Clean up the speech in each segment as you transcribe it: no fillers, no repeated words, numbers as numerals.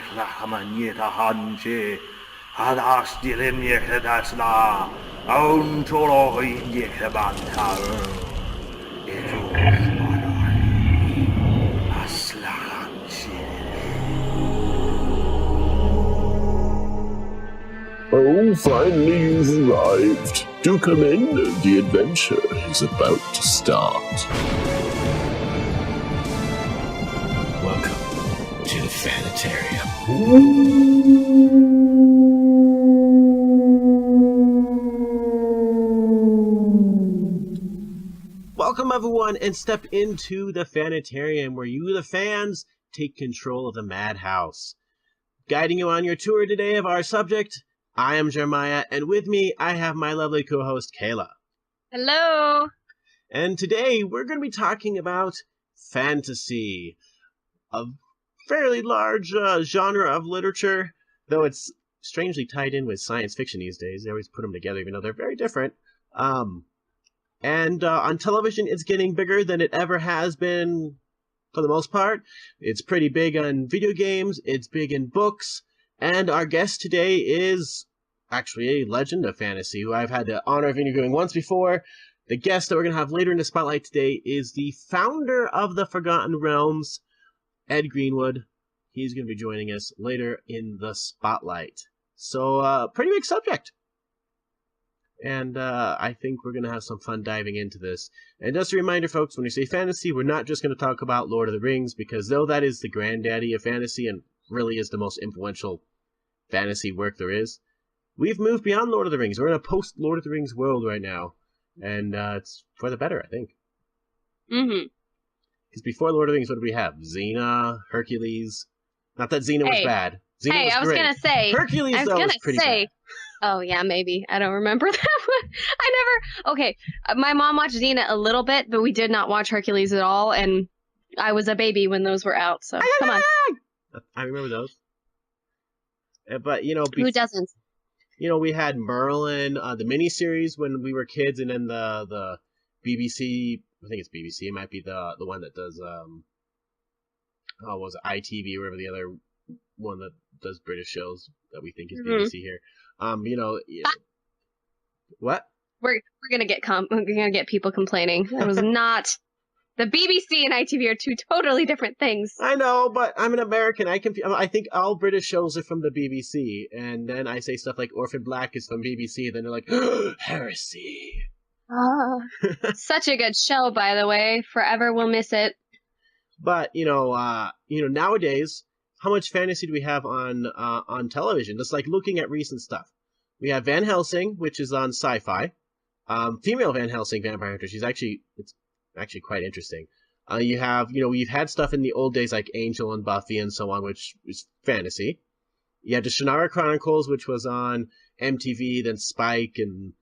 Hamanieta Hanche, Hadas Dilemia Hedasla, Aun Toro Yekabanta, Eto Aslahanchi. Oh, finally you've arrived. Do come in, the adventure is about to start. Welcome to the Fanitarium. Welcome everyone, and step into the Fanitarium, where you, the fans, take control of the madhouse. Guiding you on your tour today of our subject, I am Jeremiah, and with me I have my lovely co-host Kayla. Hello! And today we're going to be talking about fantasy, a fairly large genre of literature, though it's strangely tied in with science fiction these days. They always put them together, even though they're very different. And on television, it's getting bigger than it ever has been for the most part. It's pretty big on video games, it's big in books, and our guest today is actually a legend of fantasy, who I've had the honor of interviewing once before. The guest that we're going to have later in the spotlight today is the founder of the Forgotten Realms, Ed Greenwood. He's going to be joining us later in the spotlight. So, pretty big subject. And I think we're going to have some fun diving into this. And just a reminder, folks, when we say fantasy, we're not just going to talk about Lord of the Rings, because though that is the granddaddy of fantasy and really is the most influential fantasy work there is, we've moved beyond Lord of the Rings. We're in a post-Lord of the Rings world right now. And it's for the better, I think. Mm-hmm. Because before Lord of the Rings, what did we have? Xena, Hercules. Not that Xena was bad. Xena was I was great. going to say. Hercules, though, was pretty bad. Oh, yeah, maybe. I don't remember that one. Okay, my mom watched Xena a little bit, but we did not watch Hercules at all, and I was a baby when those were out, so come on. I remember those. But, Who doesn't? We had Merlin, the miniseries when we were kids, and then the BBC, I think it's BBC, it might be the one that does, what was it, ITV, or whatever the other one that does British shows that we think is BBC here. What? We're gonna get people complaining. It was not. The BBC and ITV are two totally different things. I know, but I'm an American. I think all British shows are from the BBC, and then I say stuff like Orphan Black is from BBC, then they're like, heresy. Such a good show, by the way. Forever will miss it. But nowadays, how much fantasy do we have on television? Just like looking at recent stuff, we have Van Helsing, which is on Sci-Fi. Female Van Helsing vampire hunter. It's actually quite interesting. You have, we've had stuff in the old days like Angel and Buffy and so on, which is fantasy. You had the Shannara Chronicles, which was on MTV, then Spike, and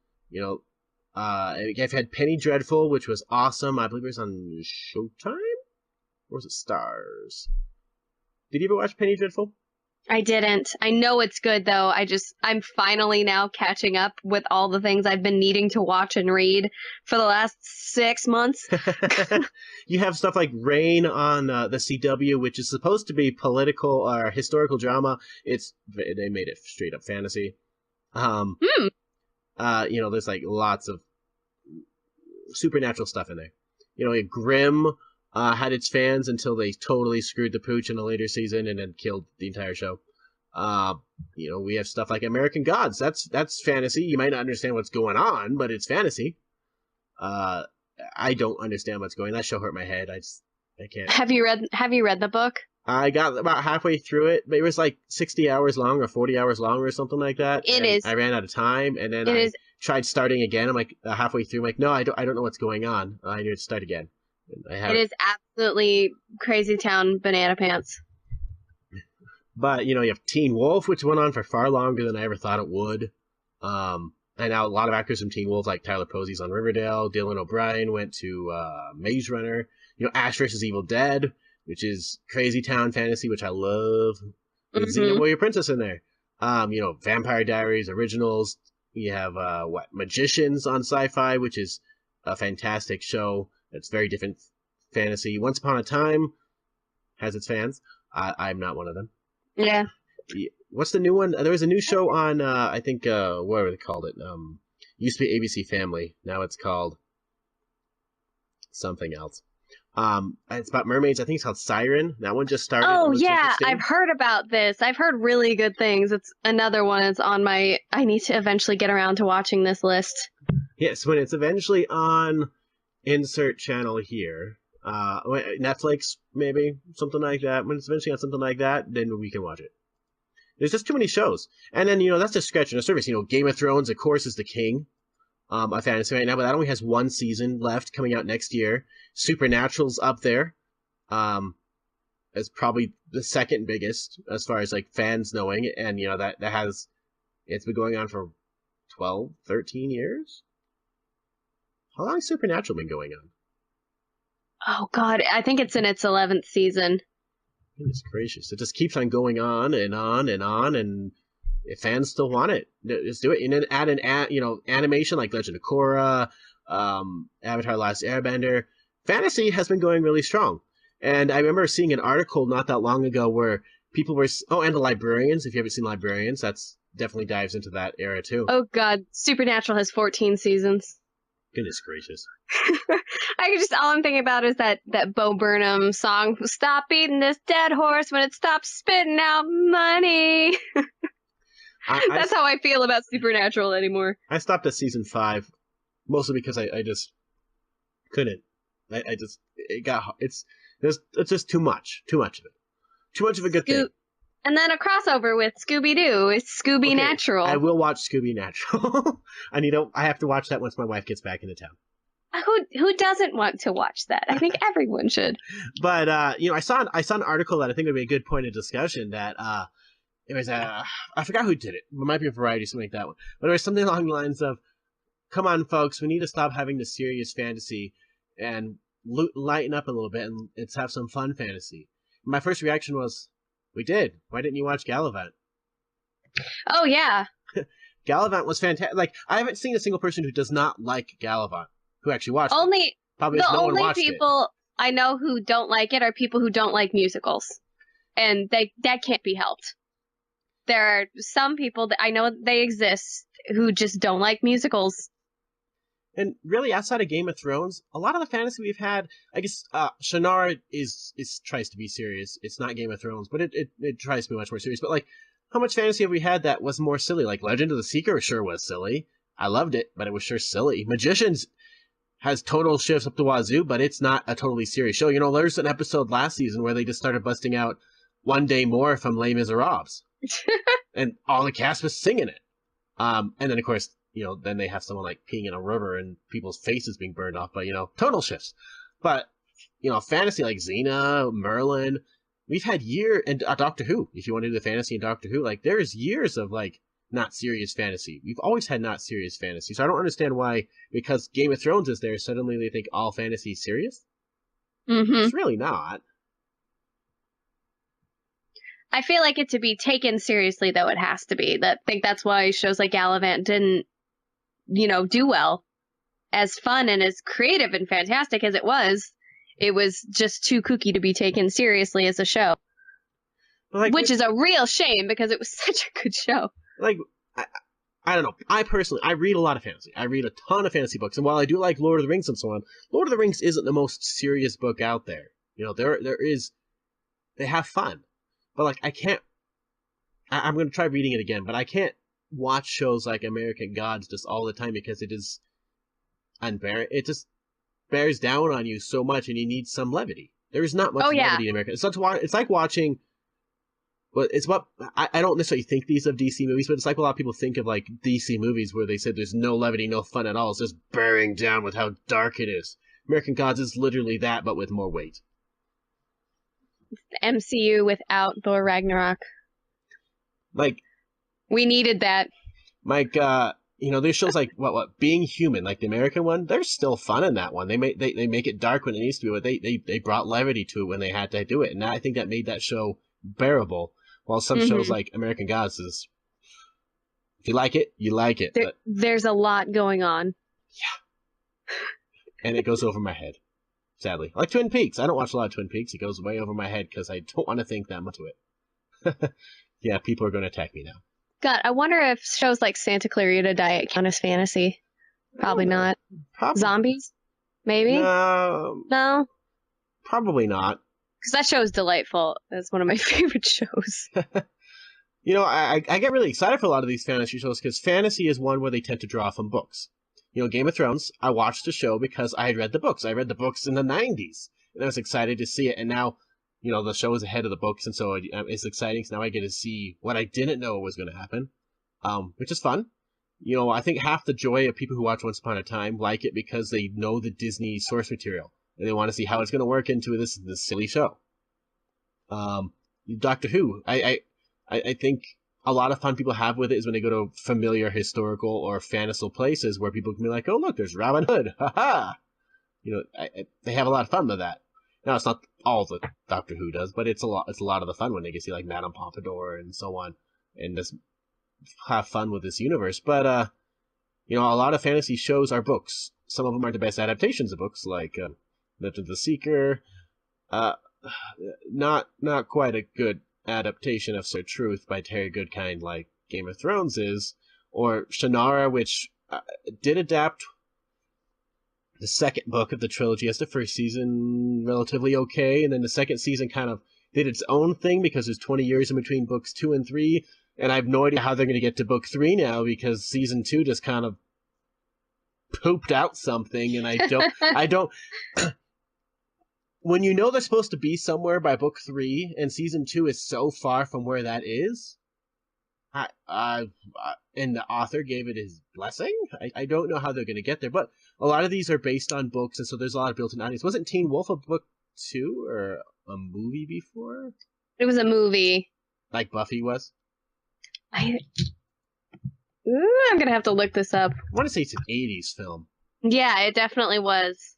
I've had Penny Dreadful, which was awesome. I believe it was on Showtime, or was it Stars? Did you ever watch Penny Dreadful? I didn't. I know it's good, though. I'm finally now catching up with all the things I've been needing to watch and read for the last 6 months. You have stuff like Rain on the CW, which is supposed to be political or historical drama. They made it straight up fantasy. There's like lots of supernatural stuff in there. Grimm had its fans until they totally screwed the pooch in a later season and then killed the entire show. We have stuff like American Gods. That's fantasy. You might not understand what's going on, but it's fantasy. I don't understand what's going on. That show hurt my head. I can't. Have you read the book? I got about halfway through it, but it was like 60 hours long or 40 hours long or something like that. It is. I ran out of time, and then I tried starting again. I'm like halfway through. I'm like, no, I don't know what's going on. I need to start again. It is absolutely crazy town banana pants. But, you have Teen Wolf, which went on for far longer than I ever thought it would. And now a lot of actors from Teen Wolf, like Tyler Posey's on Riverdale, Dylan O'Brien went to Maze Runner. Ash vs. Evil Dead, which is crazy town fantasy, which I love. With Xena Warrior Princess in there. Vampire Diaries, Originals. You have, Magicians on Sci-Fi, which is a fantastic show. It's very different fantasy. Once Upon a Time has its fans. I'm not one of them. Yeah. What's the new one? There was a new show on, I think, whatever they called it. Used to be ABC Family. Now it's called something else. It's about mermaids. I think it's called Siren. That one just started. Oh, It looks yeah. interesting. I've heard about this. I've heard really good things. It's another one that's on my. I need to eventually get around to watching this list. Yes, when it's eventually on insert channel here, Netflix, maybe, something like that. When it's eventually on something like that, then we can watch it. There's just too many shows. And then, that's just scratching the surface. Game of Thrones, of course, is the king of fantasy right now, but that only has one season left coming out next year. Supernatural's up there. As probably the second biggest as far as like fans knowing, and that has it's been going on for 12, 13 years. How long has Supernatural been going on? Oh, God. I think it's in its 11th season. Goodness gracious. It just keeps on going on and on and on, and if fans still want it, just do it. And then add animation like Legend of Korra, Avatar Last Airbender. Fantasy has been going really strong. And I remember seeing an article not that long ago where people were... Oh, and The Librarians. If you haven't seen Librarians, that's definitely dives into that era, too. Oh, God. Supernatural has 14 seasons. Goodness gracious. All I'm thinking about is that Bo Burnham song, "Stop Beating This Dead Horse When It Stops Spitting Out Money." That's how I feel about Supernatural anymore. I stopped at season 5, mostly because I just couldn't. It's just too much of it. Too much of a good thing. And then a crossover with Scooby-Doo is Scooby Natural. I will watch Scooby Natural. I have to watch that once my wife gets back into town. Who doesn't want to watch that? I think everyone should. But I saw an article that I think would be a good point of discussion. That it was I forgot who did it. It might be a Variety, something like that one. But it was something along the lines of, "Come on, folks, we need to stop having the serious fantasy and lighten up a little bit, and let's have some fun fantasy." My first reaction was, "We did. Why didn't you watch Gallivant?" Oh yeah, Gallivant was fantastic. Like, I haven't seen a single person who does not like Gallivant who actually watched it. Probably the no one only watched people it. I know who don't like it are people who don't like musicals, and that can't be helped. There are some people that I know they exist who just don't like musicals. And really, outside of Game of Thrones, a lot of the fantasy we've had, I guess, Shannara tries to be serious. It's not Game of Thrones, but it tries to be much more serious. But like, how much fantasy have we had that was more silly? Like Legend of the Seeker sure was silly. I loved it, but it was sure silly. Magicians has total shifts up the wazoo, but it's not a totally serious show. There's an episode last season where they just started busting out One Day More from Les Miserables. And all the cast was singing it. And then, of course, then they have someone like peeing in a river and people's faces being burned off, but, total shifts. But, fantasy like Xena, Merlin, we've had and Doctor Who, if you want to do the fantasy in Doctor Who, like, there's years of, like, not serious fantasy. We've always had not serious fantasy, so I don't understand why, because Game of Thrones is there, suddenly they think all fantasy is serious? Mm-hmm. It's really not. I feel like it to be taken seriously, though, it has to be. I think that's why shows like Gallivant didn't, do well. As fun and as creative and fantastic as it was just too kooky to be taken seriously as a show. Which is a real shame, because it was such a good show. Like, I don't know. I read a lot of fantasy. I read a ton of fantasy books. And while I do like Lord of the Rings and so on, Lord of the Rings isn't the most serious book out there. They have fun. But, like, I'm going to try reading it again, but I can't watch shows like American Gods just all the time because it is unbearable. It just bears down on you so much, and you need some levity. There is not much levity in America. It's like watching... Well, it's what... I don't necessarily think these of DC movies, but it's like a lot of people think of, like, DC movies where they said there's no levity, no fun at all. It's just bearing down with how dark it is. American Gods is literally that, but with more weight. The MCU without Thor Ragnarok. Like, we needed that. Like, there's shows like what Being Human, like the American one. There's still fun in that one. They make it dark when it needs to be, but they brought levity to it when they had to do it, and I think that made that show bearable. While some shows like American Gods is, if you like it, you like it. There's a lot going on. Yeah, and it goes over my head. Sadly, like Twin Peaks. I don't watch a lot of Twin Peaks. It goes way over my head because I don't want to think that much of it. Yeah, people are going to attack me now. God, I wonder if shows like Santa Clarita Diet count as fantasy. Probably not. Probably. Zombies? Maybe? No, No? probably not. Because that show is delightful. It's one of my favorite shows. You know, I get really excited for a lot of these fantasy shows because fantasy is one where they tend to draw from books. You know, Game of Thrones, I watched the show because I had read the books. I read the books in the 90s, and I was excited to see it. And now, you know, the show is ahead of the books, and so it's exciting. So now I get to see what I didn't know was going to happen, which is fun. You know, I think half the joy of people who watch Once Upon a Time like it because they know the Disney source material, and they want to see how it's going to work into this silly show. Doctor Who, I think a lot of fun people have with it is when they go to familiar historical or fanciful places where people can be like, oh, look, there's Robin Hood. Ha ha. You know, they have a lot of fun with that. Now, it's not all that Doctor Who does, but it's a lot of the fun when they get to see like Madame Pompadour and so on and just have fun with this universe. But, you know, a lot of fantasy shows are books. Some of them aren't the best adaptations of books, like Legend of the Seeker. Not quite a good adaptation of Sir Truth by Terry Goodkind like Game of Thrones is, or Shannara, which did adapt the second book of the trilogy as the first season relatively okay, and then the second season kind of did its own thing because there's 20 years in between books 2 and 3, and I have no idea how they're going to get to book 3 now because season 2 just kind of pooped out something, and I don't when you know they're supposed to be somewhere by book 3 and season 2 is so far from where that is, and the author gave it his blessing, I don't know how they're going to get there. But a lot of these are based on books, and so there's a lot of built-in audience. Wasn't Teen Wolf a book 2 or a movie before? It was a movie. Like Buffy was? I'm going to have to look this up. I want to say it's an 80s film. Yeah, it definitely was.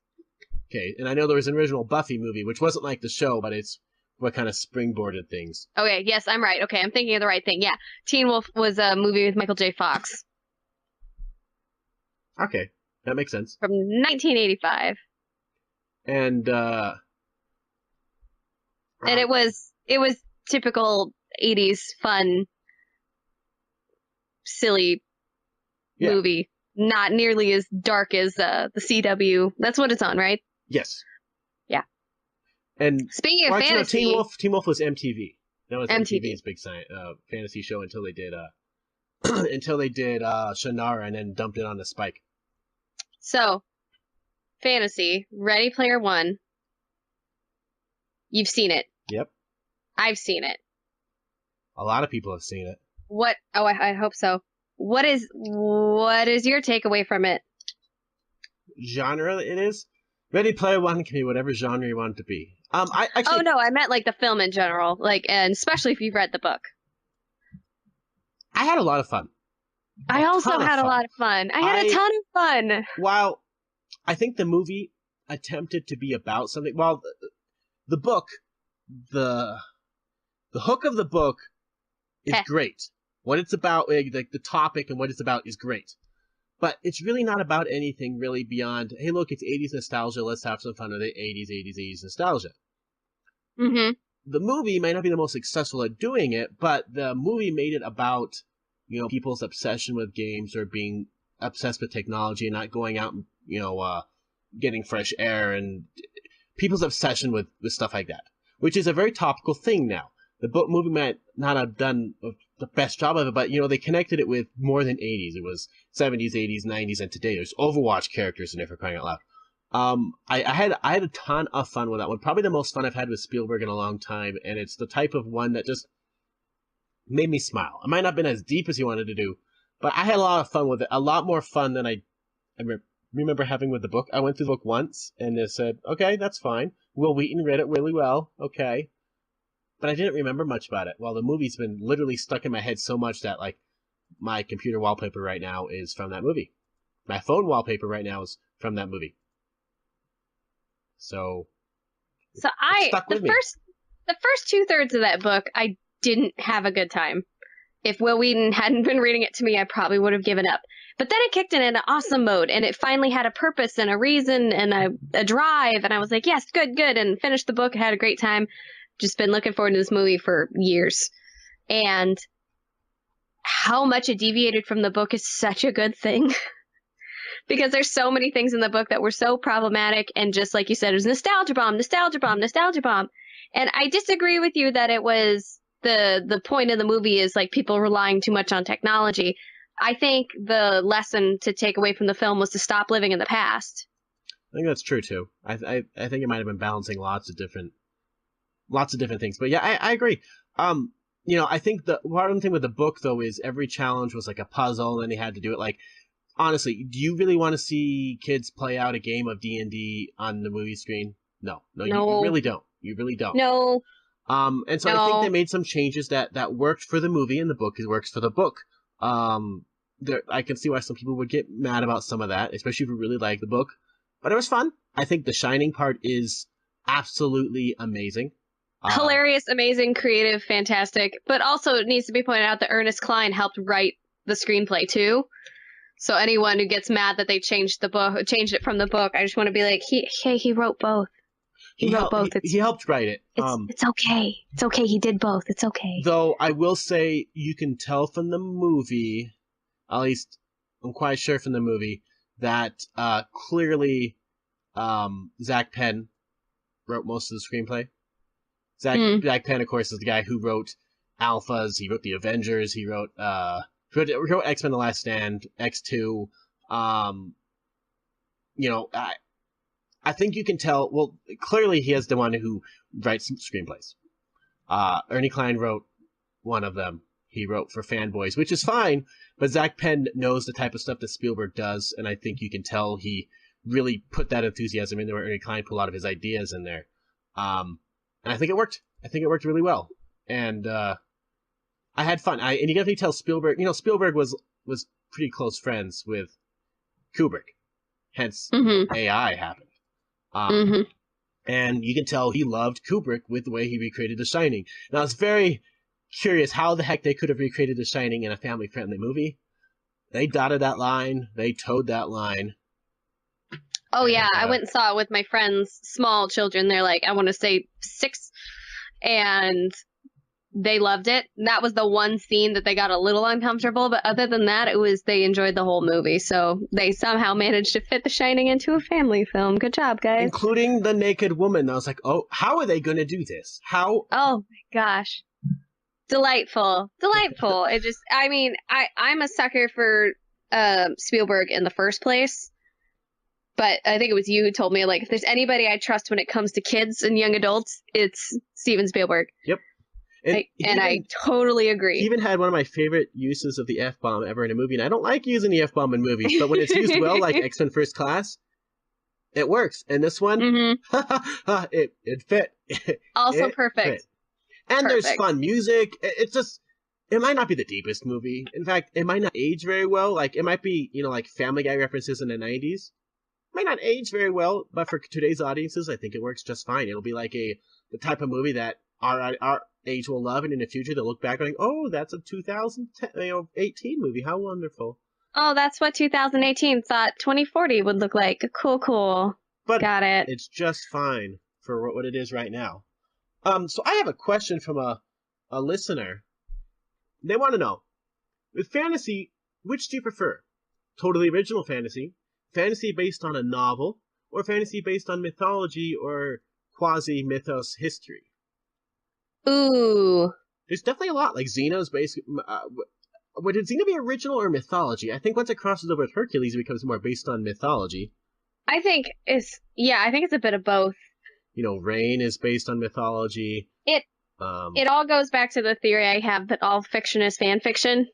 Okay, and I know there was an original Buffy movie, which wasn't like the show, but it's what kind of springboarded things. Okay, yes, I'm right. Okay, I'm thinking of the right thing. Yeah, Teen Wolf was a movie with Michael J. Fox. Okay, that makes sense. From 1985. And it was typical 80s fun, silly movie. Not nearly as dark as the CW. That's what it's on, right? Yes. Yeah. And speaking of fantasy, Teen Wolf was MTV. That was MTV. MTV's big fantasy show until they did Shannara and then dumped it on the Spike. So, fantasy, Ready Player One. You've seen it. Yep. I've seen it. A lot of people have seen it. What? Oh, I hope so. What is your takeaway from it? Genre it is. Ready Player One can be whatever genre you want it to be. I actually. Oh no, I meant like the film in general, like, and especially if you've read the book. I had a lot of fun. I also had a lot of fun. I had a ton of fun. While I think the movie attempted to be about something, well, the book, the hook of the book is great. What it's about, like the topic and what it's about is great. But it's really not about anything really beyond, hey, look, it's 80s nostalgia. Let's have some fun with it. 80s nostalgia. Mm-hmm. The movie may not be the most successful at doing it, but the movie made it about, you know, people's obsession with games or being obsessed with technology and not going out and, you know, getting fresh air and people's obsession with stuff like that, which is a very topical thing now. The book movie might not have done the best job of it, but, you know, they connected it with more than 80s. It was 70s, 80s, 90s, and today. There's Overwatch characters in it, for crying out loud. I had a ton of fun with that one. Probably the most fun I've had with Spielberg in a long time, and it's the type of one that just made me smile. It might not have been as deep as he wanted to do, but I had a lot of fun with it. A lot more fun than I remember having with the book. I went through the book once, and they said, okay, that's fine. Will Wheaton read it really well. Okay. But I didn't remember much about it. Well, the movie's been literally stuck in my head so much that, like, my computer wallpaper right now is from that movie. My phone wallpaper right now is from that movie. So the first 2/3 of that book, I didn't have a good time. If Will Wheaton hadn't been reading it to me, I probably would have given up. But then it kicked in an awesome mode, and it finally had a purpose and a reason and a drive, and I was like, yes, good, and finished the book, had a great time. Just been looking forward to this movie for years. and how much it deviated from the book is such a good thing. Because there's so many things in the book that were so problematic, and just like you said, it was nostalgia bomb, nostalgia bomb, nostalgia bomb. And I disagree with you that it was the point of the movie is like people relying too much on technology. I think the lesson to take away from the film was to stop living in the past. I think that's true too. I think it might have been balancing lots of different things. But yeah, I agree. I think the one thing with the book though is every challenge was like a puzzle, and they had to do it. Like, honestly, do you really want to see kids play out a game of D&D on the movie screen? No. You really don't. You really don't. No. And so I think they made some changes that worked for the movie, and the book works for the book. I can see why some people would get mad about some of that, especially if you really like the book. But it was fun. I think the Shining part is absolutely amazing. Hilarious, amazing, creative, fantastic. But also it needs to be pointed out that Ernest Cline helped write the screenplay too. So anyone who gets mad that they changed it from the book, I just want to be like, he wrote both. He wrote both. He helped write it. It's okay. It's okay. He did both. It's okay. Though I will say, you can tell from the movie, at least I'm quite sure from the movie, that clearly Zach Penn wrote most of the screenplay. Zach Penn, of course, is the guy who wrote Alphas. He wrote the Avengers. He wrote X-Men: The Last Stand, X2. I think you can tell. Well, clearly he is the one who writes screenplays. Ernie Cline wrote one of them. He wrote for Fanboys, which is fine, but Zach Penn knows the type of stuff that Spielberg does, and I think you can tell he really put that enthusiasm in there. Ernie Cline put a lot of his ideas in there. And I think it worked. I think it worked really well. And I had fun. And you can definitely tell Spielberg, Spielberg was pretty close friends with Kubrick. Hence, AI happened. And you can tell he loved Kubrick with the way he recreated The Shining. Now, it's very curious how the heck they could have recreated The Shining in a family-friendly movie. They dotted that line. They towed that line. Oh, yeah. I went and saw it with my friends, small children. They're like, I want to say 6. And they loved it. And that was the one scene that they got a little uncomfortable. But other than that, they enjoyed the whole movie. So they somehow managed to fit The Shining into a family film. Good job, guys. Including the naked woman. I was like, oh, how are they going to do this? How? Oh, my gosh. Delightful. I'm a sucker for Spielberg in the first place. But I think it was you who told me, like, if there's anybody I trust when it comes to kids and young adults, it's Steven Spielberg. Yep. I totally agree. He even had one of my favorite uses of the F-bomb ever in a movie. And I don't like using the F-bomb in movies, but when it's used well, like X-Men First Class, it works. And this one, it fit. Also perfect. Fit. And perfect. There's fun music. It's just, it might not be the deepest movie. In fact, it might not age very well. Like, it might be, like Family Guy references in the 90s. Might not age very well, but for today's audiences, I think it works just fine. It'll be like the type of movie that our age will love, and in the future they'll look back going, "Oh, that's a 2018 movie. How wonderful!" Oh, that's what 2018 thought 2040 would look like. Cool. But got it. It's just fine for what it is right now. So I have a question from a listener. They want to know, with fantasy, which do you prefer? Totally original fantasy based on a novel, or fantasy based on mythology or quasi-mythos history? Ooh. There's definitely a lot. Like Xeno's based... would Xeno be original or mythology? I think once it crosses over with Hercules, it becomes more based on mythology. I think it's a bit of both. Rain is based on mythology. It all goes back to the theory I have that all fiction is fan fiction.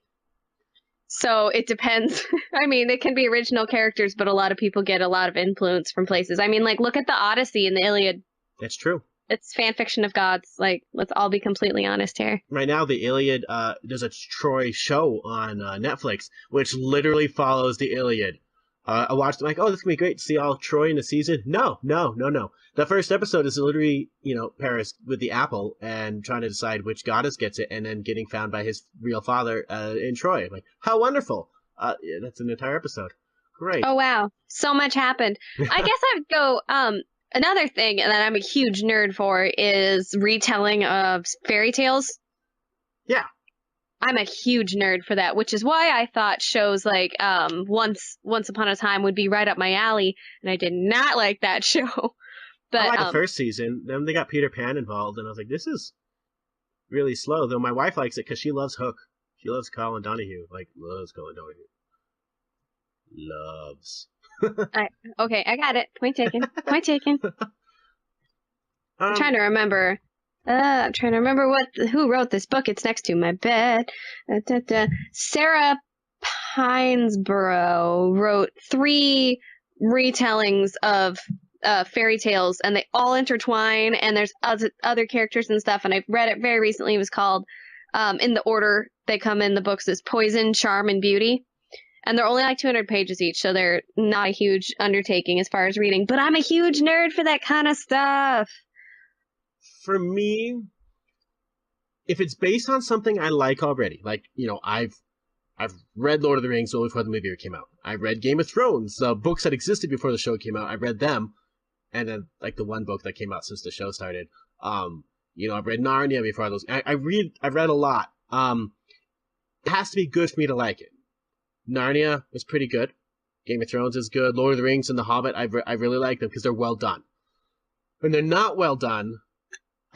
So it depends. I mean, it can be original characters, but a lot of people get a lot of influence from places. I mean, like, look at the Odyssey and the Iliad. That's true. It's fan fiction of gods. Like, let's all be completely honest here. Right now, the Iliad, there's a Troy show on Netflix, which literally follows the Iliad. I watched it, like, oh, this can be great to see all Troy in the season. No. The first episode is literally, Paris with the apple and trying to decide which goddess gets it, and then getting found by his real father in Troy. Like, how wonderful. Yeah, that's an entire episode. Great. Oh, wow. So much happened. I guess I would go, another thing that I'm a huge nerd for is retelling of fairy tales. Yeah. I'm a huge nerd for that, which is why I thought shows like Once Upon a Time would be right up my alley, and I did not like that show. But I like the first season. Then they got Peter Pan involved, and I was like, this is really slow. Though my wife likes it because she loves Hook. She loves Colin Donahue. Like, loves Colin Donahue. Loves. okay, I got it. Point taken. Point taken. I'm trying to remember. I'm trying to remember who wrote this book. It's next to my bed. Sarah Pinesborough wrote 3 retellings of fairy tales, and they all intertwine, and there's other characters and stuff, and I've read it very recently. It was called, in the order they come in the books, is Poison, Charm, and Beauty. And they're only like 200 pages each, so they're not a huge undertaking as far as reading. But I'm a huge nerd for that kind of stuff. For me, if it's based on something I like already, like, you know, I've read Lord of the Rings well before the movie came out. I read Game of Thrones, books that existed before the show came out. I read them, and then like the one book that came out since the show started. You know, I've read Narnia before those. I've read a lot. It has to be good for me to like it. Narnia is pretty good. Game of Thrones is good. Lord of the Rings and The Hobbit, I really like them because they're well done. When they're not well done,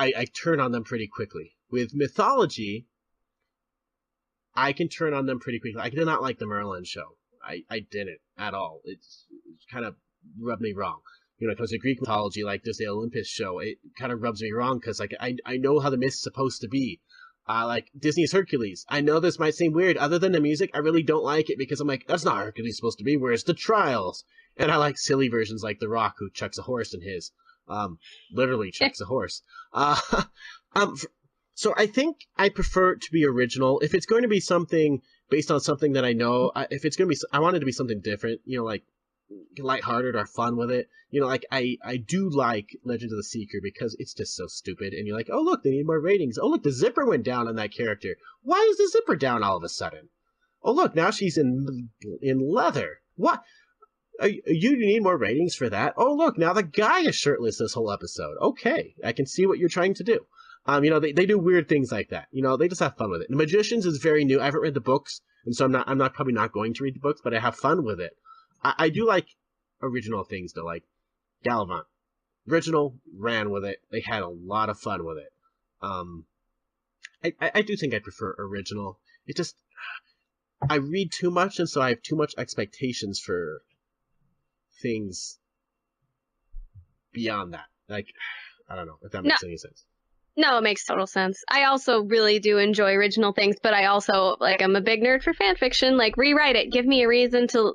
I turn on them pretty quickly. With mythology, I can turn on them pretty quickly. I did not like the Merlin show. I didn't at all. It's kind of rubbed me wrong. You know, because of Greek mythology, like there's the Olympus show, it kind of rubs me wrong because like I know how the myth's supposed to be. Like Disney's Hercules. I know this might seem weird. Other than the music, I really don't like it because I'm like, that's not how Hercules supposed to be. Where's the trials? And I like silly versions like The Rock, who chucks a horse in his. Literally chucks a horse. So I think I prefer it to be original. If it's going to be something based on something that I know, if it's going to be, I want it to be something different. You know, like lighthearted or fun with it. You know, like I do like Legend of the Seeker because it's just so stupid. And you're like, oh look, they need more ratings. Oh look, the zipper went down on that character. Why is the zipper down all of a sudden? Oh look, now she's in leather. What? You need more ratings for that? Oh look, now the guy is shirtless this whole episode. Okay, I can see what you're trying to do. You know, they do weird things like that. You know, they just have fun with it. The Magicians is very new. I haven't read the books, and so I'm not probably not going to read the books, but I have fun with it. I do like original things though, like Gallivant. Original, ran with it. They had a lot of fun with it. I do think I prefer original. It just, I read too much, and so I have too much expectations for things beyond that. Like, I don't know if that makes any sense. No, it makes total sense. I also really do enjoy original things, but I also, like, I'm a big nerd for fan fiction. Like, rewrite it. Give me a reason to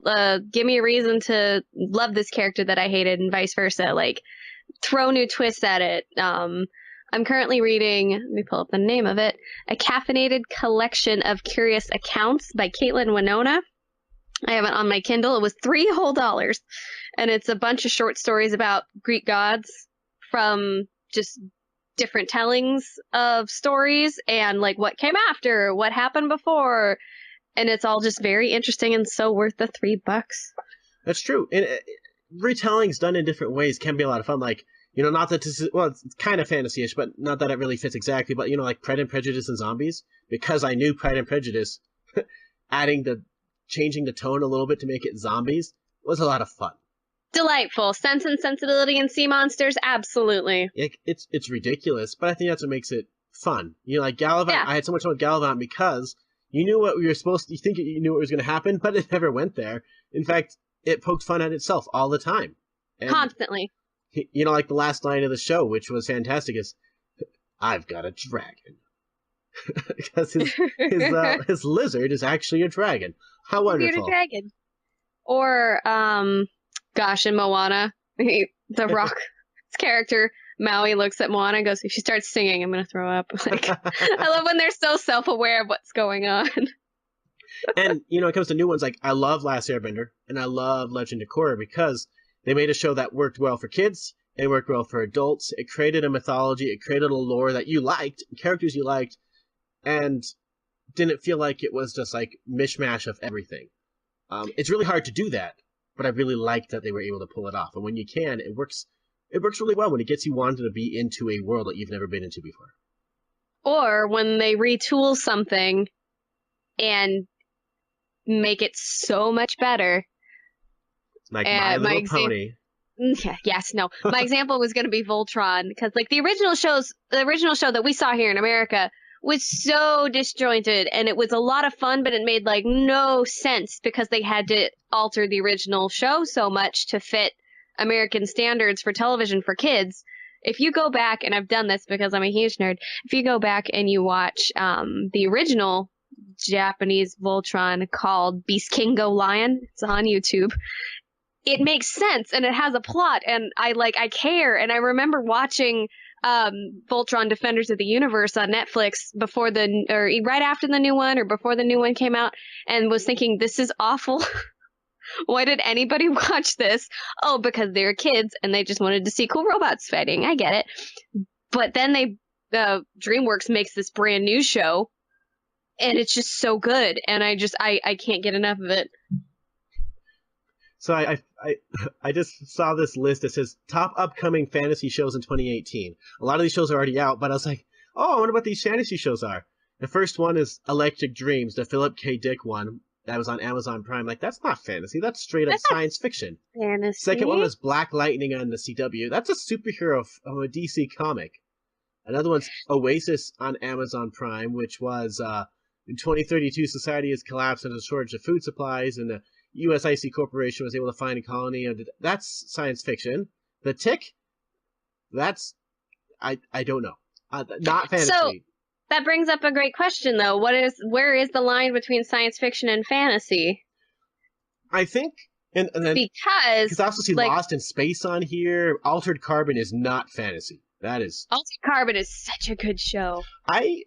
love this character that I hated, and vice versa. Like, throw new twists at it. I'm currently reading, let me pull up the name of it, A Caffeinated Collection of Curious Accounts by Caitlin Winona. I have it on my Kindle. It was $3 whole, and it's a bunch of short stories about Greek gods from just different tellings of stories and like what came after, what happened before, and it's all just very interesting and so worth the $3. That's true. And retellings done in different ways can be a lot of fun. Like, you know, not that this is, well, it's kind of fantasy-ish, but not that it really fits exactly. But, you know, like Pride and Prejudice and Zombies, because I knew Pride and Prejudice, changing the tone a little bit to make it zombies was a lot of fun. Delightful. Sense and Sensibility and Sea Monsters, absolutely. It's ridiculous, but I think that's what makes it fun. You know, like Gallivant, yeah. I had so much fun with Gallivant because you knew what we were supposed to, you think you knew what was going to happen, but it never went there. In fact, it poked fun at itself all the time. And, constantly. You know, like the last line of the show, which was fantastic, is, I've got a dragon. Because his lizard is actually a dragon. How wonderful. A dragon. Or, gosh, in Moana, the Rock's character, Maui, looks at Moana and goes, if she starts singing, I'm going to throw up. Like, I love when they're so self-aware of what's going on. And, you know, it comes to new ones, like, I love Last Airbender, and I love Legend of Korra, because they made a show that worked well for kids, it worked well for adults, it created a mythology, it created a lore that you liked, characters you liked, and didn't feel like it was just, like, mishmash of everything. It's really hard to do that, but I really like that they were able to pull it off. And when you can, it works really well when it gets you wanted to be into a world that you've never been into before. Or when they retool something and make it so much better. Like My Little Pony. Yes, no. My example was going to be Voltron, because like the original show that we saw here in America was so disjointed, and it was a lot of fun, but it made like no sense because they had to alter the original show so much to fit American standards for television for kids. If you go back, and I've done this because I'm a huge nerd, if you go back and you watch the original Japanese Voltron called Beast King Go Lion, it's on YouTube. It makes sense, and it has a plot, and I care, and I remember watching Voltron Defenders of the Universe on Netflix right after the new one, or before the new one came out, and was thinking, this is awful. Why did anybody watch this? Oh, because they were kids, and they just wanted to see cool robots fighting. I get it. But then DreamWorks makes this brand new show, and it's just so good, and I can't get enough of it. So I just saw this list that says top upcoming fantasy shows in 2018. A lot of these shows are already out, but I was like, oh, I wonder what these fantasy shows are. The first one is Electric Dreams, the Philip K. Dick one that was on Amazon Prime. Like, that's not fantasy. That's straight up science fiction. Fantasy. Second one was Black Lightning on the CW. That's a superhero of a DC comic. Another one's Oasis on Amazon Prime, which was in 2032, society has collapsed and a shortage of food supplies, and the USIC Corporation was able to find a colony. That's science fiction. The Tick, that's I don't know. Not fantasy. So that brings up a great question, though. Where is the line between science fiction and fantasy? I think, and then because I also see Lost in Space on here. Altered Carbon is not fantasy. That is Altered Carbon is such a good show. A+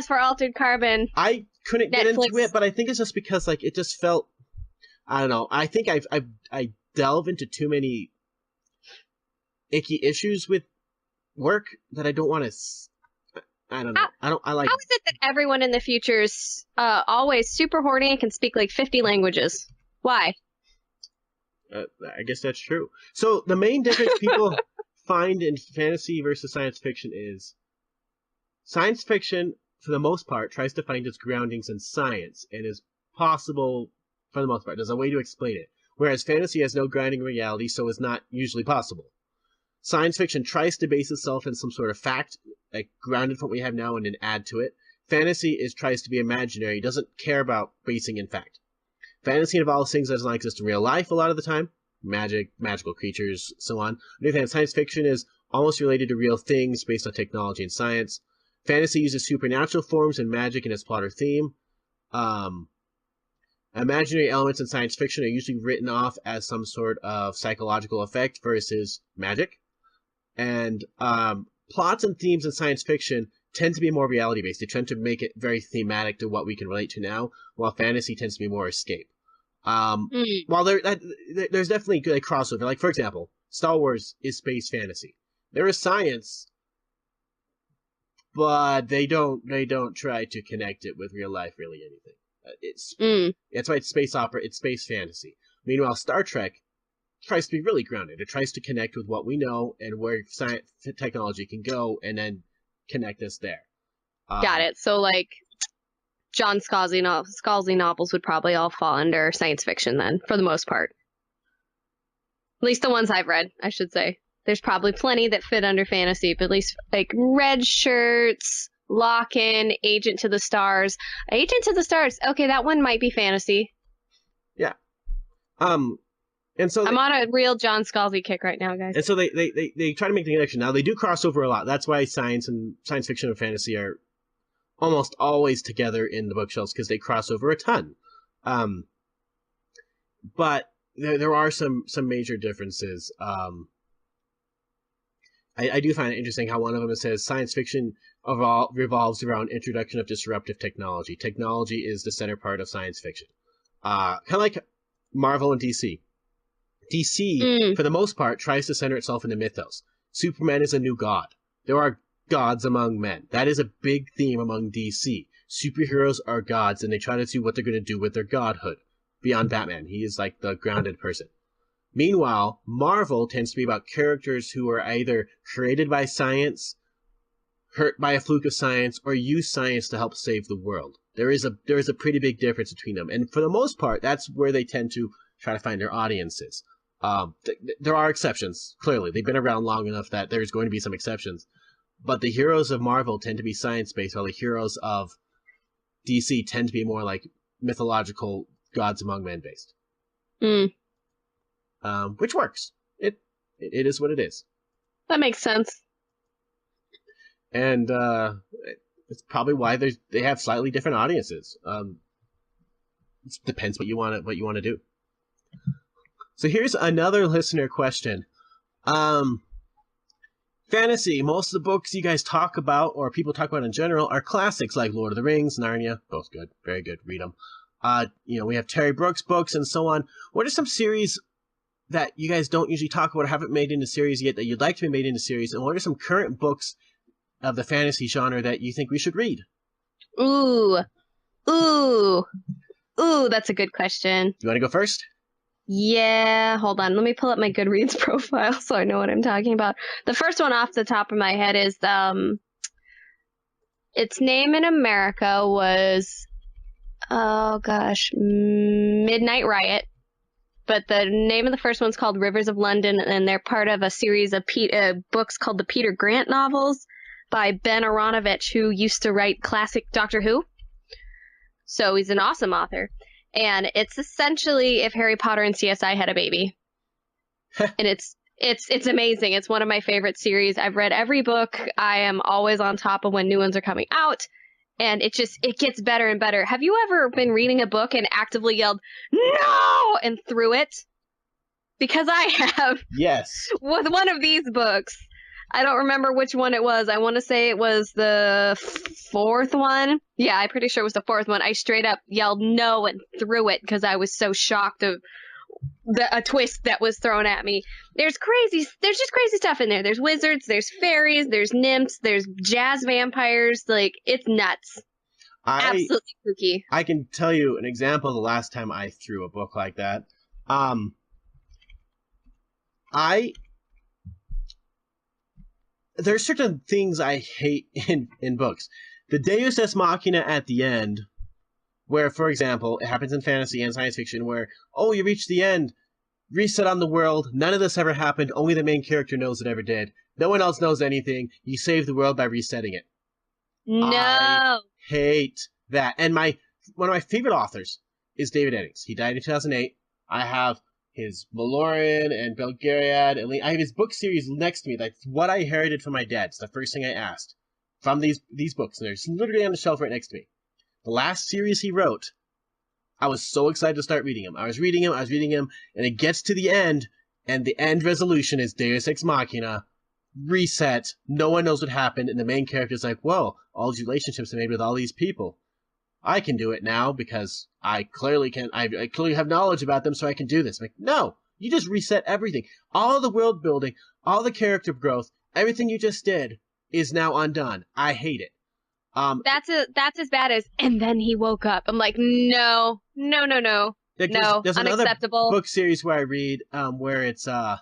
for Altered Carbon. I couldn't get into it, but I think it's just because like it just felt. I don't know. I think I delve into too many icky issues with work that I don't want to. I don't know. I like. How is it that everyone in the future is always super horny and can speak like 50 languages? Why? I guess that's true. So the main difference people find in fantasy versus science fiction is science fiction, for the most part, tries to find its groundings in science and is possible. For the most part, there's a way to explain it. Whereas fantasy has no grounding in reality, so is not usually possible. Science fiction tries to base itself in some sort of fact, like grounded from what we have now, and then add to it. Fantasy tries to be imaginary, doesn't care about basing in fact. Fantasy involves things that do not exist in real life a lot of the time. Magic, magical creatures, so on. On the other hand, science fiction is almost related to real things based on technology and science. Fantasy uses supernatural forms and magic in its plot or theme. Imaginary elements in science fiction are usually written off as some sort of psychological effect versus magic. And plots and themes in science fiction tend to be more reality-based. They tend to make it very thematic to what we can relate to now, while fantasy tends to be more escape. While there's definitely good crossover. Like, for example, Star Wars is space fantasy. There is science, but they don't try to connect it with real life, really anything. That's why it's space opera. It's space fantasy. Meanwhile, Star Trek tries to be really grounded. It tries to connect with what we know and where science technology can go, and then connect us there. Got it. So, like, John Scalzi novels would probably all fall under science fiction then, for the most part. At least the ones I've read, I should say. There's probably plenty that fit under fantasy, but at least like Red Shirts, Lock-In, Agent to the Stars. Agent to the Stars. Okay, that one might be fantasy. Yeah. And so I'm on a real John Scalzi kick right now, guys. And so they try to make the connection. Now they do cross over a lot. That's why science fiction and fantasy are almost always together in the bookshelves, because they cross over a ton. But there are some major differences. I do find it interesting how one of them says science fiction revolves around introduction of disruptive technology. Technology is the center part of science fiction. Kind of like Marvel and DC. DC, for the most part, tries to center itself in the mythos. Superman is a new god. There are gods among men. That is a big theme among DC. Superheroes are gods, and they try to see what they're going to do with their godhood. Beyond Batman, he is like the grounded person. Meanwhile, Marvel tends to be about characters who are either created by science, hurt by a fluke of science, or use science to help save the world. There is a pretty big difference between them, and for the most part, that's where they tend to try to find their audiences. There are exceptions. Clearly, they've been around long enough that there's going to be some exceptions. But the heroes of Marvel tend to be science-based, while the heroes of DC tend to be more like mythological gods among men based. Which works. It is what it is. That makes sense. And it's probably why they have slightly different audiences. It depends what you want to do. So here's another listener question. Fantasy, most of the books you guys talk about, or people talk about in general, are classics like Lord of the Rings, Narnia, both good, very good, read them. We have Terry Brooks books and so on. What are some series that you guys don't usually talk about or haven't made into series yet that you'd like to be made into series? And what are some current books of the fantasy genre that you think we should read? Ooh, that's a good question. You want to go first? Yeah, hold on. Let me pull up my Goodreads profile so I know what I'm talking about. The first one off the top of my head is its name in America was, Midnight Riot. But the name of the first one's called Rivers of London, and they're part of a series of books called the Peter Grant novels by Ben Aronovich, who used to write classic Doctor Who. So he's an awesome author. And it's essentially if Harry Potter and CSI had a baby. And it's amazing. It's one of my favorite series. I've read every book. I am always on top of when new ones are coming out. And it gets better and better. Have you ever been reading a book and actively yelled, "No!" and threw it? Because I have. Yes. With one of these books. I don't remember which one it was. I want to say it was the fourth one. Yeah, I'm pretty sure it was the fourth one. I straight up yelled no and threw it because I was so shocked of a twist that was thrown at me. There's just crazy stuff in there. There's wizards, there's fairies, there's nymphs, there's jazz vampires. Like, it's nuts. Absolutely spooky. I can tell you an example of the last time I threw a book like that. There's certain things I hate in books. The Deus Ex Machina at the end, where, for example, it happens in fantasy and science fiction, where, you reach the end, reset on the world, none of this ever happened, only the main character knows it ever did. No one else knows anything, you save the world by resetting it. No! I hate that. And one of my favorite authors is David Eddings. He died in 2008. I have his Valorian and Belgariad, and I have his book series next to me. That's what I inherited from my dad. It's the first thing I asked from these books, and they're literally on the shelf right next to me. The last series he wrote, I was so excited to start reading him. I was reading him, and it gets to the end, and the end resolution is Deus Ex Machina, reset, no one knows what happened, and the main character's like, whoa, all these relationships I made with all these people. I can do it now because I clearly have knowledge about them, so I can do this. I'm like, no, you just reset everything. All the world building, all the character growth, everything you just did is now undone. I hate it. That's as bad as, and then he woke up. I'm like, no. There's unacceptable. Another book series where I read, where it's, where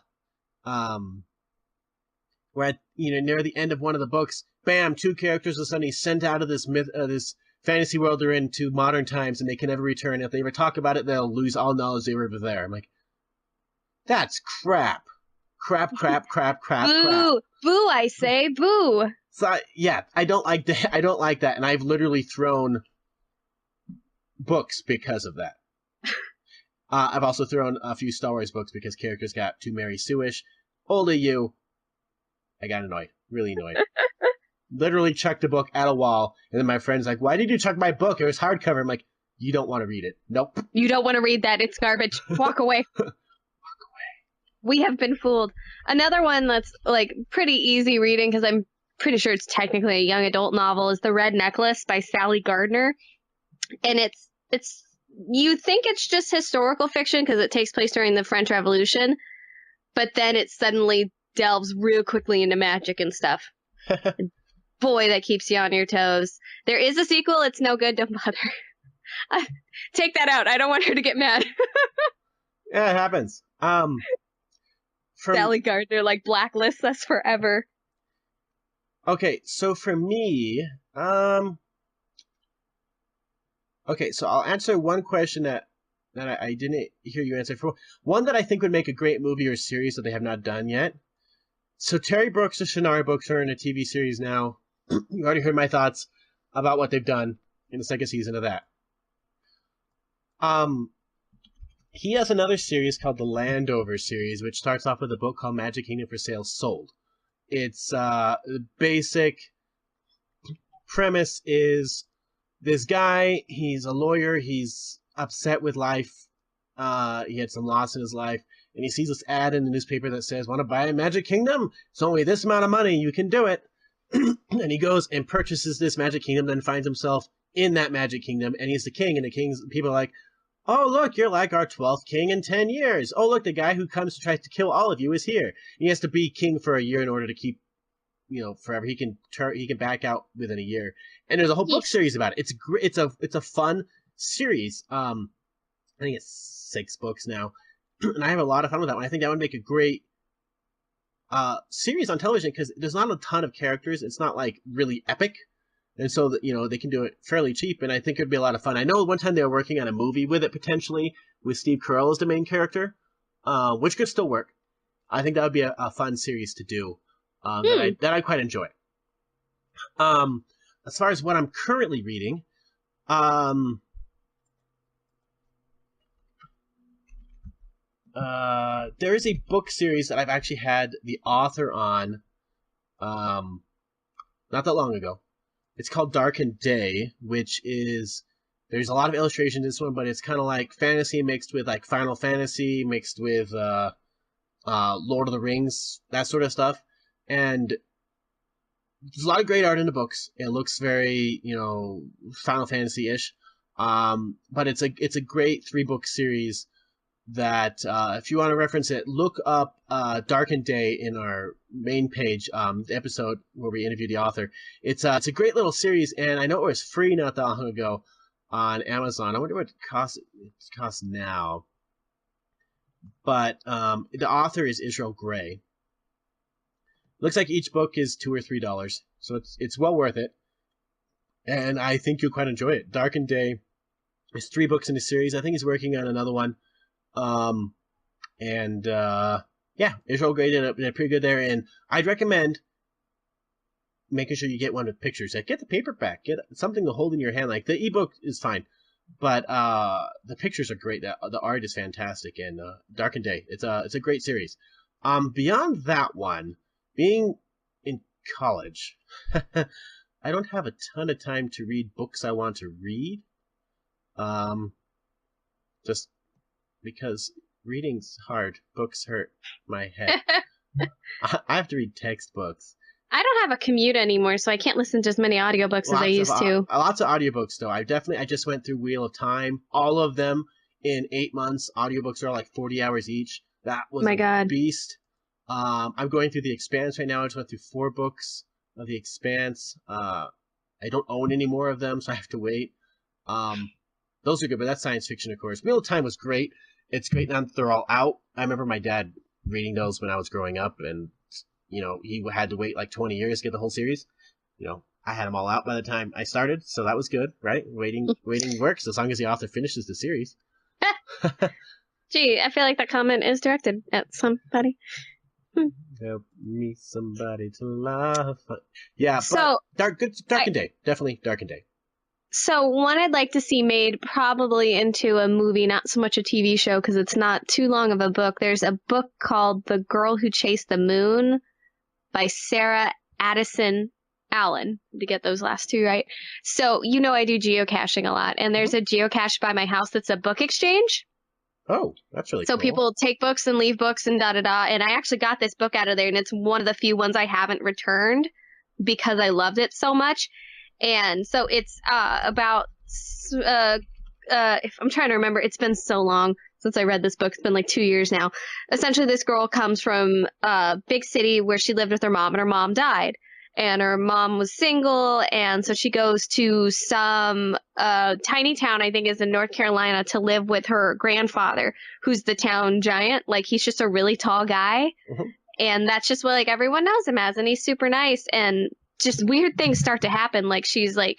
near the end of one of the books, bam, two characters are suddenly sent out of this this fantasy world they're in to modern times, and they can never return. If they ever talk about it, they'll lose all knowledge they were ever there. I'm like, that's crap. Crap. Boo! Boo, I say, boo! So, I don't like that. I don't like that, and I've literally thrown books because of that. I've also thrown a few Star Wars books because characters got too Mary Sue-ish. Only you. I got annoyed. Really annoyed. Literally chucked a book at a wall, and then my friend's like, why did you chuck my book? It was hardcover. I'm like, you don't want to read it. Nope. You don't want to read that. It's garbage. Walk away. Walk away. We have been fooled. Another one that's like pretty easy reading, because I'm pretty sure it's technically a young adult novel, is The Red Necklace by Sally Gardner. And it's you think it's just historical fiction because it takes place during the French Revolution, but then it suddenly delves real quickly into magic and stuff. Boy, that keeps you on your toes. There is a sequel. It's no good. Don't bother. Take that out. I don't want her to get mad. Yeah, it happens. Sally Gardner, like, blacklists us forever. Okay, so for me, Okay, so I'll answer one question that I didn't hear you answer for. One that I think would make a great movie or series that they have not done yet. So Terry Brooks and Shannara Brooks are in a TV series now. You already heard my thoughts about what they've done in the second season of that. He has another series called the Landover series, which starts off with a book called Magic Kingdom for Sale Sold. Its basic premise is this guy, he's a lawyer, he's upset with life, he had some loss in his life, and he sees this ad in the newspaper that says, want to buy a Magic Kingdom? It's only this amount of money, you can do it. And he goes and purchases this Magic Kingdom, then finds himself in that Magic Kingdom, and he's the king, and the king's people are like, oh, look, you're like our 12th king in 10 years. Oh, look, the guy who comes to try to kill all of you is here. He has to be king for a year in order to keep, forever. He can back out within a year. And there's a whole book series about it. It's a fun series. I think it's 6 books now. And I have a lot of fun with that one. I think that would make a great series on television because there's not a ton of characters. It's not like really epic. And so that, they can do it fairly cheap, and I think it'd be a lot of fun. I know one time they were working on a movie with it potentially, with Steve Carell as the main character, which could still work. I think that would be a fun series to do that I quite enjoy. As far as what I'm currently reading, there is a book series that I've actually had the author on not that long ago. It's called Darkened Day, which is, there's a lot of illustrations in this one, but it's kind of like fantasy mixed with like Final Fantasy, mixed with Lord of the Rings, that sort of stuff. And there's a lot of great art in the books. It looks very, Final Fantasy-ish. But it's a great 3-book series that, if you want to reference it, look up Darkened Day in our main page, the episode where we interviewed the author. It's a great little series, and I know it was free not that long ago on Amazon. I wonder what it costs now. But the author is Israel Gray. Looks like each book is $2 or $3, so it's well worth it. And I think you'll quite enjoy it. Darkened Day is 3 books in the series. I think he's working on another one. Israel Gray did pretty good there, and I'd recommend making sure you get one with pictures. Like, get the paperback, get something to hold in your hand. Like, the ebook is fine, but the pictures are great. The art is fantastic, and Darkened Day, it's a great series. Beyond that one, being in college, I don't have a ton of time to read books I want to read. Just because reading's hard. Books hurt my head. I have to read textbooks. I don't have a commute anymore, so I can't listen to as many audiobooks as I used to. Lots of audiobooks, though. I just went through Wheel of Time. All of them in 8 months. Audiobooks are like 40 hours each. That was a beast. I'm going through The Expanse right now. I just went through 4 books of The Expanse. I don't own any more of them, so I have to wait. Those are good, but that's science fiction, of course. Wheel of Time was great. It's great now that they're all out. I remember my dad reading those when I was growing up, and, he had to wait like 20 years to get the whole series. I had them all out by the time I started, so that was good, right? Waiting works as long as the author finishes the series. Gee, I feel like that comment is directed at somebody. Help me somebody to love. Yeah, so, but Darkened Day. Definitely Darkened Day. So one I'd like to see made probably into a movie, not so much a TV show because it's not too long of a book. There's a book called The Girl Who Chased the Moon by Sarah Addison Allen, to get those last 2 right. So, I do geocaching a lot, and there's a geocache by my house that's a book exchange. Oh, that's really cool. So people take books and leave books and da-da-da, and I actually got this book out of there, and it's one of the few ones I haven't returned because I loved it so much. And so it's about, if I'm trying to remember, it's been so long since I read this book. It's been like 2 years now. Essentially, this girl comes from a big city where she lived with her mom, and her mom died. And her mom was single, and so she goes to some tiny town, I think is in North Carolina, to live with her grandfather, who's the town giant. Like, he's just a really tall guy. Mm-hmm. And that's just what, like, everyone knows him as, and he's super nice, and just weird things start to happen. Like, she's like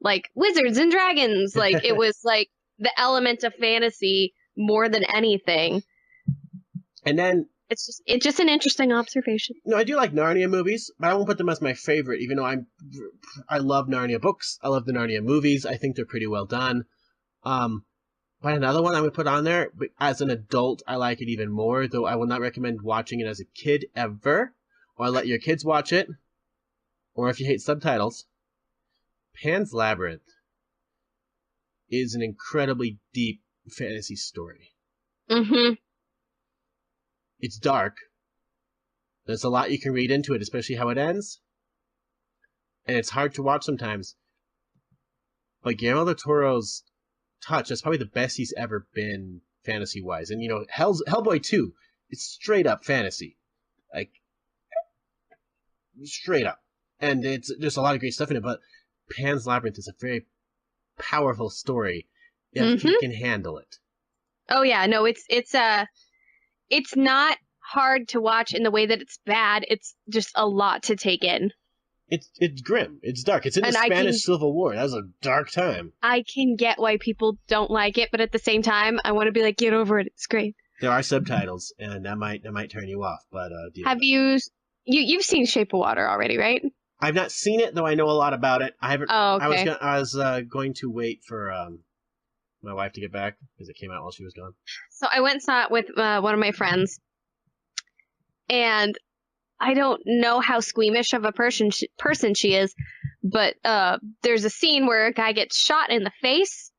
like wizards and dragons. Like it was like the element of fantasy more than anything. And then It's just an interesting observation. no, I do like Narnia movies, but I won't put them as my favorite. Even though I love Narnia books, I love the Narnia movies. I think they're pretty well done. But another one I would put on there, but as an adult, I like it even more. Though I will not recommend watching it as a kid ever, or let your kids watch it, or if you hate subtitles. Pan's Labyrinth is an incredibly deep fantasy story. Mm-hmm. It's dark. There's a lot you can read into it, especially how it ends. And it's hard to watch sometimes. But Guillermo del Toro's touch, that's probably the best he's ever been fantasy-wise. And, Hellboy 2, it's straight up fantasy. Like, straight up. And there's a lot of great stuff in it, but Pan's Labyrinth is a very powerful story if you can handle it. Oh yeah, no, it's not hard to watch in the way that it's bad. It's just a lot to take in. It's grim. It's dark. It's in the Spanish Civil War. That was a dark time. I can get why people don't like it, but at the same time, I want to be like, get over it. It's great. There are subtitles, and that might turn you off. But have you've seen Shape of Water already, right? I've not seen it, though I know a lot about it. I haven't. Oh, okay. I was going to wait for my wife to get back because it came out while she was gone. So I went and saw it with one of my friends, and I don't know how squeamish of a person she is, but there's a scene where a guy gets shot in the face,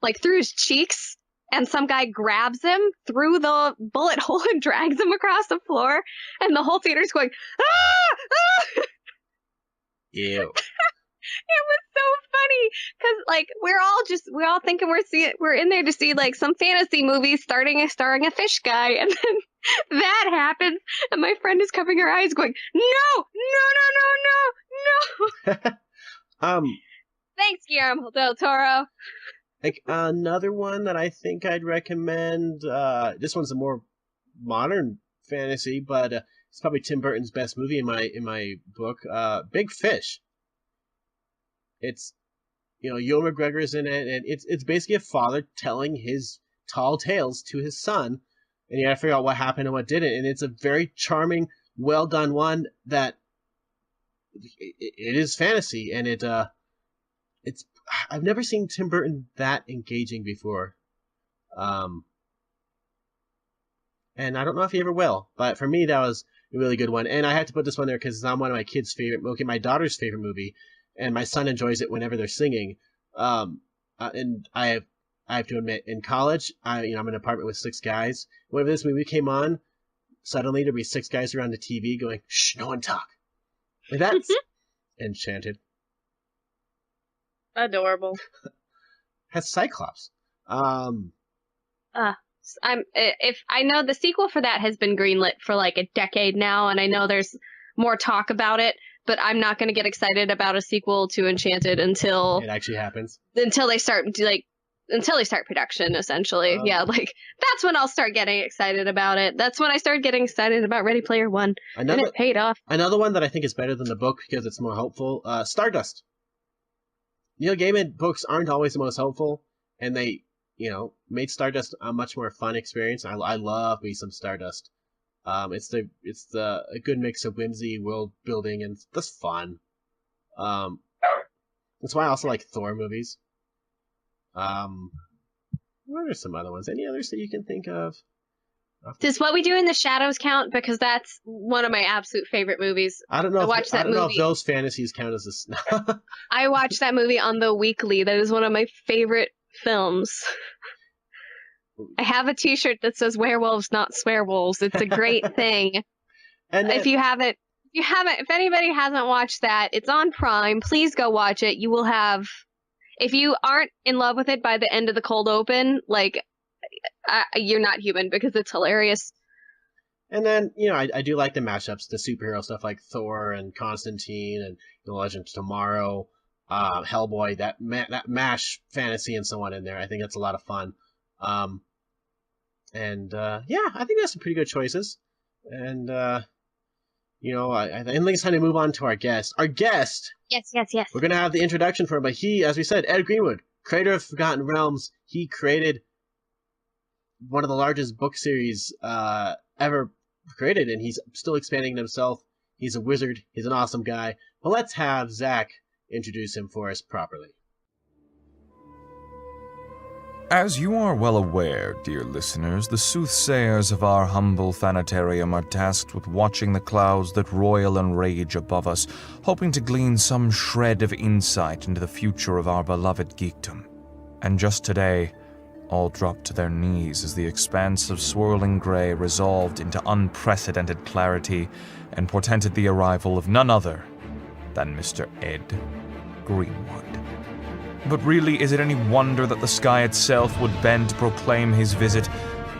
like through his cheeks, and some guy grabs him through the bullet hole and drags him across the floor, and the whole theater's going, ah! Ah! Ew. It was so funny because like we're all thinking we're in there to see like some fantasy movie starring a fish guy, and then that happens, and my friend is covering her eyes, going, no. Thanks, Guillermo del Toro. Like another one that I think I'd recommend. This one's a more modern fantasy, but it's probably Tim Burton's best movie in my book. Big Fish. It's Ewan McGregor is in it, and it's basically a father telling his tall tales to his son, and you gotta figure out what happened and what didn't. And it's a very charming, well done one that it is fantasy, and it's I've never seen Tim Burton that engaging before, and I don't know if he ever will. But for me, that was a really good one, and I had to put this one there because it's not one of my kids' favorite. Okay, my daughter's favorite movie. And my son enjoys it whenever they're singing. And I have to admit, in college, I'm in an apartment with 6 guys. Whenever this movie came on, suddenly there'd be 6 guys around the TV going, "Shh, no one talk." Like that's Enchanted. Adorable. Has Cyclops. If I know the sequel for that has been greenlit for like a decade now, and I know there's more talk about it. But I'm not going to get excited about a sequel to Enchanted until it actually happens. Until they start production, essentially. Yeah, like that's when I'll start getting excited about it. That's when I started getting excited about Ready Player One, and it paid off. Another one that I think is better than the book because it's more hopeful. Stardust. Neil Gaiman books aren't always the most hopeful, and they made Stardust a much more fun experience. I love me some Stardust. It's a good mix of whimsy, world building, and just fun. That's why I also like Thor movies. What are some other ones? Any others that you can think of? Does What We Do in the Shadows count? Because that's one of my absolute favorite movies. I don't know. I don't know if those fantasies count as this. I watch that movie on the weekly. That is one of my favorite films. I have a T-shirt that says "Werewolves, not swearwolves." It's a great thing. And if anybody hasn't watched that, it's on Prime. Please go watch it. You will have, if you aren't in love with it by the end of the cold open, like you're not human because it's hilarious. And then I do like the mashups, the superhero stuff like Thor and Constantine and The Legend of Tomorrow, Hellboy, that mash fantasy and so on in there. I think that's a lot of fun. I think that's some pretty good choices. And I think it's time to move on to our guest. Our guest, Yes. we're going to have the introduction for him, but he, as we said, Ed Greenwood, creator of Forgotten Realms, he created one of the largest book series ever created, and he's still expanding himself. He's a wizard. He's an awesome guy. But let's have Zach introduce him for us properly. As you are well aware, dear listeners, the soothsayers of our humble Fanitarium are tasked with watching the clouds that roil and rage above us, hoping to glean some shred of insight into the future of our beloved geekdom. And just today, all dropped to their knees as the expanse of swirling gray resolved into unprecedented clarity and portended the arrival of none other than Mr. Ed Greenwood. But really, is it any wonder that the sky itself would bend to proclaim his visit?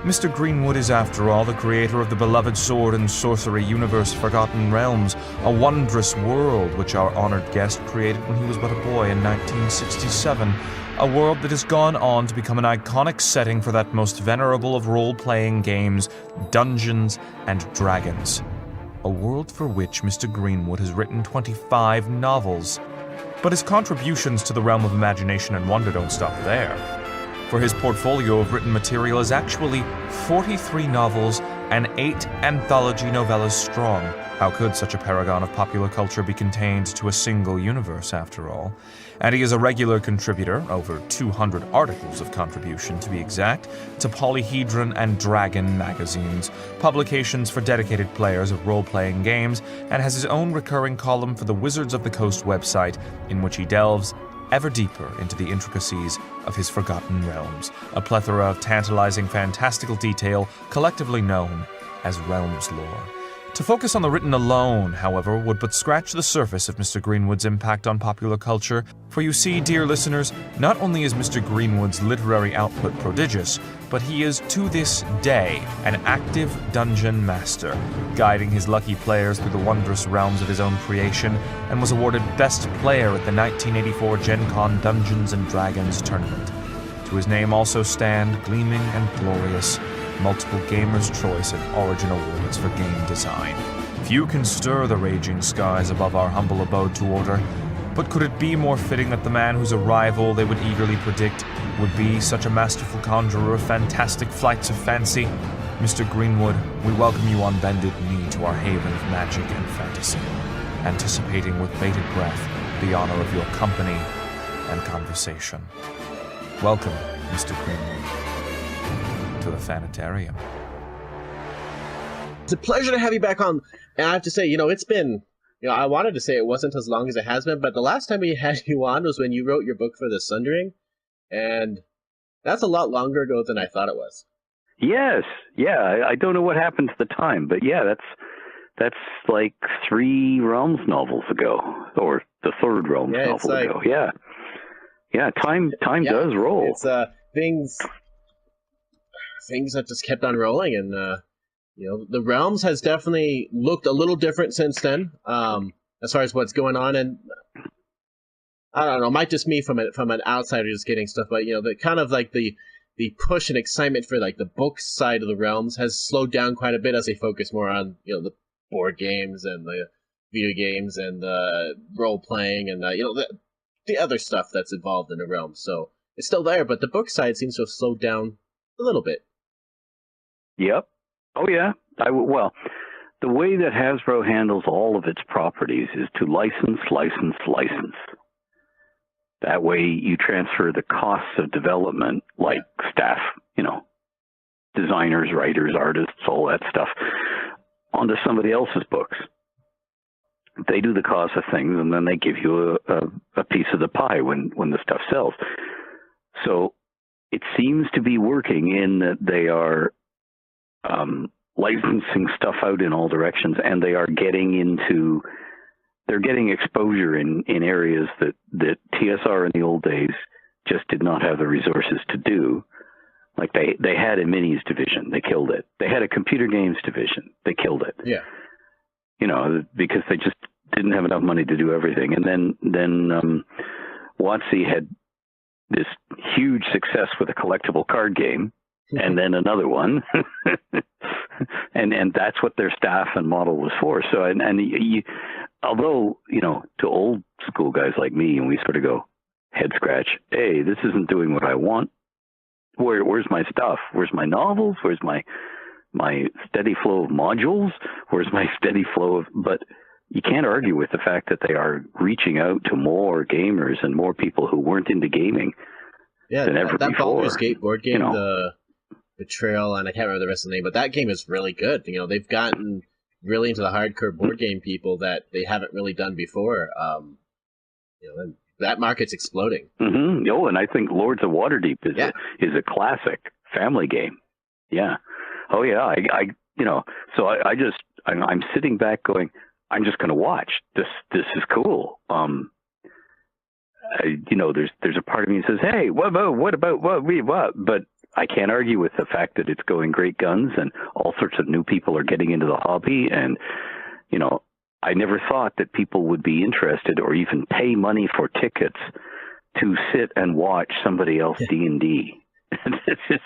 Mr. Greenwood is, after all, the creator of the beloved sword and sorcery universe Forgotten Realms, a wondrous world which our honored guest created when he was but a boy in 1967, a world that has gone on to become an iconic setting for that most venerable of role-playing games, Dungeons and Dragons. A world for which Mr. Greenwood has written 25 novels. But his contributions to the realm of imagination and wonder don't stop there. For his portfolio of written material is actually 43 novels and 8 anthology novellas strong. How could such a paragon of popular culture be contained to a single universe, after all? And he is a regular contributor, over 200 articles of contribution to be exact, to Polyhedron and Dragon magazines, publications for dedicated players of role-playing games, and has his own recurring column for the Wizards of the Coast website, in which he delves ever deeper into the intricacies of his Forgotten Realms, a plethora of tantalizing fantastical detail collectively known as Realms lore. To focus on the written alone, however, would but scratch the surface of Mr. Greenwood's impact on popular culture, for you see, dear listeners, not only is Mr. Greenwood's literary output prodigious, but he is, to this day, an active dungeon master, guiding his lucky players through the wondrous realms of his own creation, and was awarded Best Player at the 1984 Gen Con Dungeons & Dragons tournament. To his name also stand, gleaming and glorious, multiple Gamer's Choice and Origin Awards for game design. Few can stir the raging skies above our humble abode to order, but could it be more fitting that the man whose arrival they would eagerly predict would be such a masterful conjurer of fantastic flights of fancy? Mr. Greenwood, we welcome you on bended knee to our haven of magic and fantasy, anticipating with bated breath the honor of your company and conversation. Welcome, Mr. Greenwood, to the Fanitarium. It's a pleasure to have you back on. And I have to say, it's been, I wanted to say it wasn't as long as it has been, but the last time we had you on was when you wrote your book for the Sundering, and that's a lot longer ago than I thought it was. Yes, yeah, I don't know what happened to the time, but yeah, that's like 3 Realms novels ago, or the 3rd Realms novel ago. Yeah, time does roll. It's things that just kept on rolling, and the Realms has definitely looked a little different since then, as far as what's going on. And I don't know, it might just me from an outsider just getting stuff, but the kind of like the push and excitement for like the book side of the Realms has slowed down quite a bit as they focus more on the board games and the video games and the role playing and the other stuff that's involved in the Realms. So it's still there, but the book side seems to have slowed down a little bit. Yep. Oh, yeah. Well, the way that Hasbro handles all of its properties is to license. That way you transfer the costs of development, like staff, designers, writers, artists, all that stuff, onto somebody else's books. They do the cost of things, and then they give you a piece of the pie when the stuff sells. So it seems to be working in that they are licensing stuff out in all directions, and they are getting exposure in areas that TSR in the old days just did not have the resources to do. Like they had a minis division, they killed it. They had a computer games division, they killed it. Yeah. Because they just didn't have enough money to do everything. And then WotC had this huge success with a collectible card game, and then another one. and that's what their staff and model was for. So, although, to old school guys like me, and we sort of go, head scratch, hey, this isn't doing what I want. Where's my stuff? Where's my novels? Where's my steady flow of modules? Where's my steady flow of... But you can't argue with the fact that they are reaching out to more gamers and more people who weren't into gaming than ever that before. Baldur's Gate board game, the Betrayal, and I can't remember the rest of the name, but that game is really good. They've gotten really into the hardcore board game people that they haven't really done before. And that market's exploding. Mm-hmm. Oh, and I think Lords of Waterdeep is a classic family game. Yeah. Oh yeah. I'm sitting back going, I'm just going to watch this. This is cool. There's a part of me that says, hey, what about what? But I can't argue with the fact that it's going great guns and all sorts of new people are getting into the hobby. And, I never thought that people would be interested or even pay money for tickets to sit and watch somebody else D&D. It's just,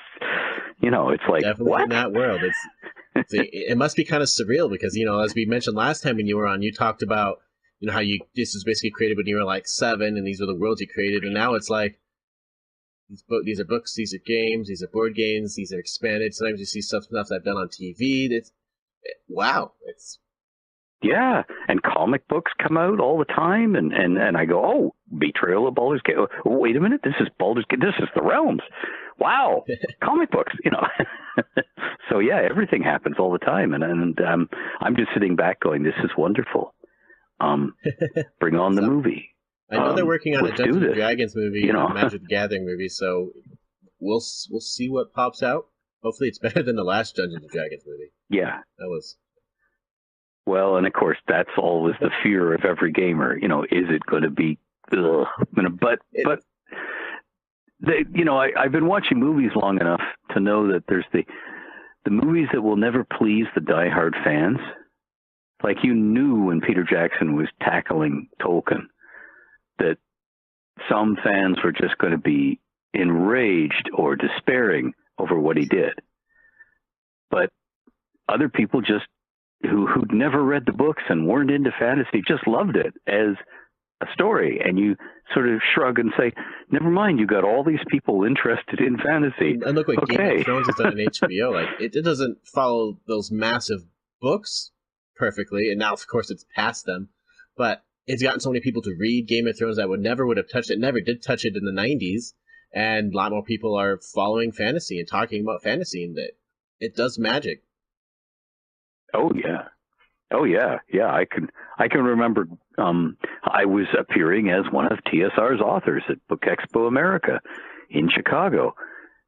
it's like, definitely what? In that world. It must be kind of surreal because, as we mentioned last time when you were on, you talked about, how this was basically created when you were like 7 and these were the worlds you created. And now it's like, these are books, these are games, these are board games, these are expanded. Sometimes you see stuff I've done on TV. Wow. Yeah, and comic books come out all the time, and I go, oh, Betrayal of Baldur's Gate. Oh, wait a minute, this is Baldur's Gate. This is the Realms. Wow, comic books, So yeah, everything happens all the time, and I'm just sitting back going, this is wonderful. Bring on the movie. I know they're working on a Dungeons and Dragons movie, a Magic the Gathering movie, so we'll see what pops out. Hopefully, it's better than the last Dungeons and Dragons movie. Yeah, that was. Well, and of course, that's always the fear of every gamer. Is it going to be? Ugh. But I've been watching movies long enough to know that there's the movies that will never please the diehard fans. Like you knew when Peter Jackson was tackling Tolkien that some fans were just going to be enraged or despairing over what he did, but other people just who'd never read the books and weren't into fantasy just loved it as a story. And you sort of shrug and say, never mind, you got all these people interested in fantasy. And look what Game of Thrones has done in HBO. Like it doesn't follow those massive books perfectly, and now of course it's past them, but it's gotten so many people to read Game of Thrones that would have touched it, never did touch it in the 90s, and a lot more people are following fantasy and talking about fantasy, and that it does magic. Oh yeah. I can remember. I was appearing as one of TSR's authors at Book Expo America in Chicago,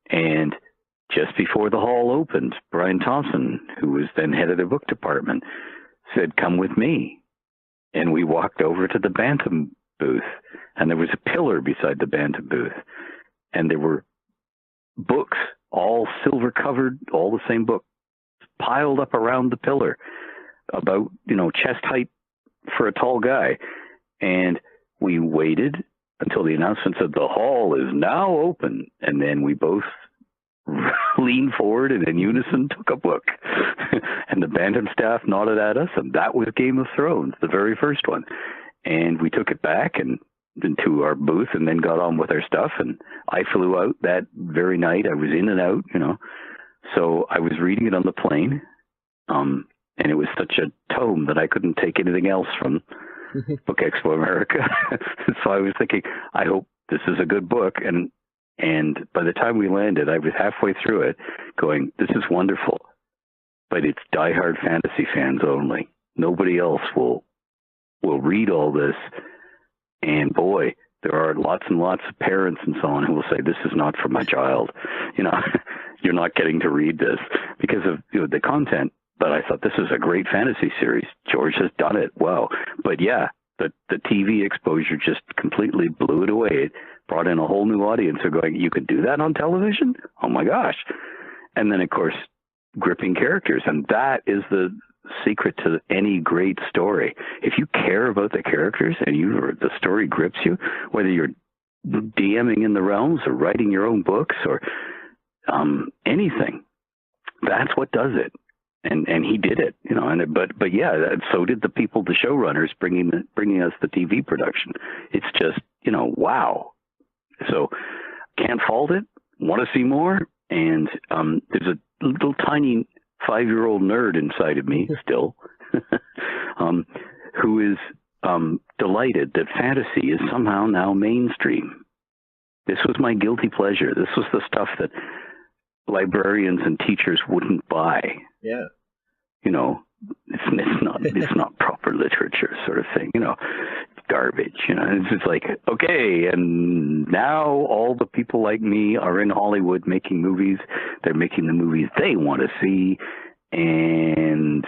and just before the hall opened, Brian Thompson, who was then head of the book department, said, "Come with me," and we walked over to the Bantam booth, and there was a pillar beside the Bantam booth, and there were books, all silver covered, all the same book, piled up around the pillar, about chest height for a tall guy. And we waited until the announcement said the hall is now open, and then we both leaned forward and in unison took a book. And the Bantam staff nodded at us, and that was Game of Thrones, the very first one. And we took it back and into our booth and then got on with our stuff. And I flew out that very night. I was in and out, So I was reading it on the plane, and it was such a tome that I couldn't take anything else from Book Expo America. So I was thinking, I hope this is a good book. And by the time we landed, I was halfway through it going, this is wonderful, but it's diehard fantasy fans only. Nobody else will read all this. And boy, there are lots and lots of parents and so on who will say, this is not for my child. You're not getting to read this because of the content. But I thought this is a great fantasy series. George has done it. Wow. But yeah, the TV exposure just completely blew it away. It brought in a whole new audience who are going, you could do that on television? Oh my gosh. And then of course, gripping characters. And that is the secret to any great story. If you care about the characters and the story grips you, whether you're DMing in the realms or writing your own books or anything. That's what does it. And he did it, you know. But yeah, so did the people, the showrunners, bringing us the TV production. It's just, you know, wow. So can't fault it. Want to see more? And there's a little tiny 5-year-old nerd inside of me still, who is delighted that fantasy is somehow now mainstream. This was my guilty pleasure. This was the stuff that librarians and teachers wouldn't buy. Yeah. You know, it's not proper literature sort of thing, you know, garbage, you know. It's just like, okay, and now all the people like me are in Hollywood making movies. They're making the movies they want to see, and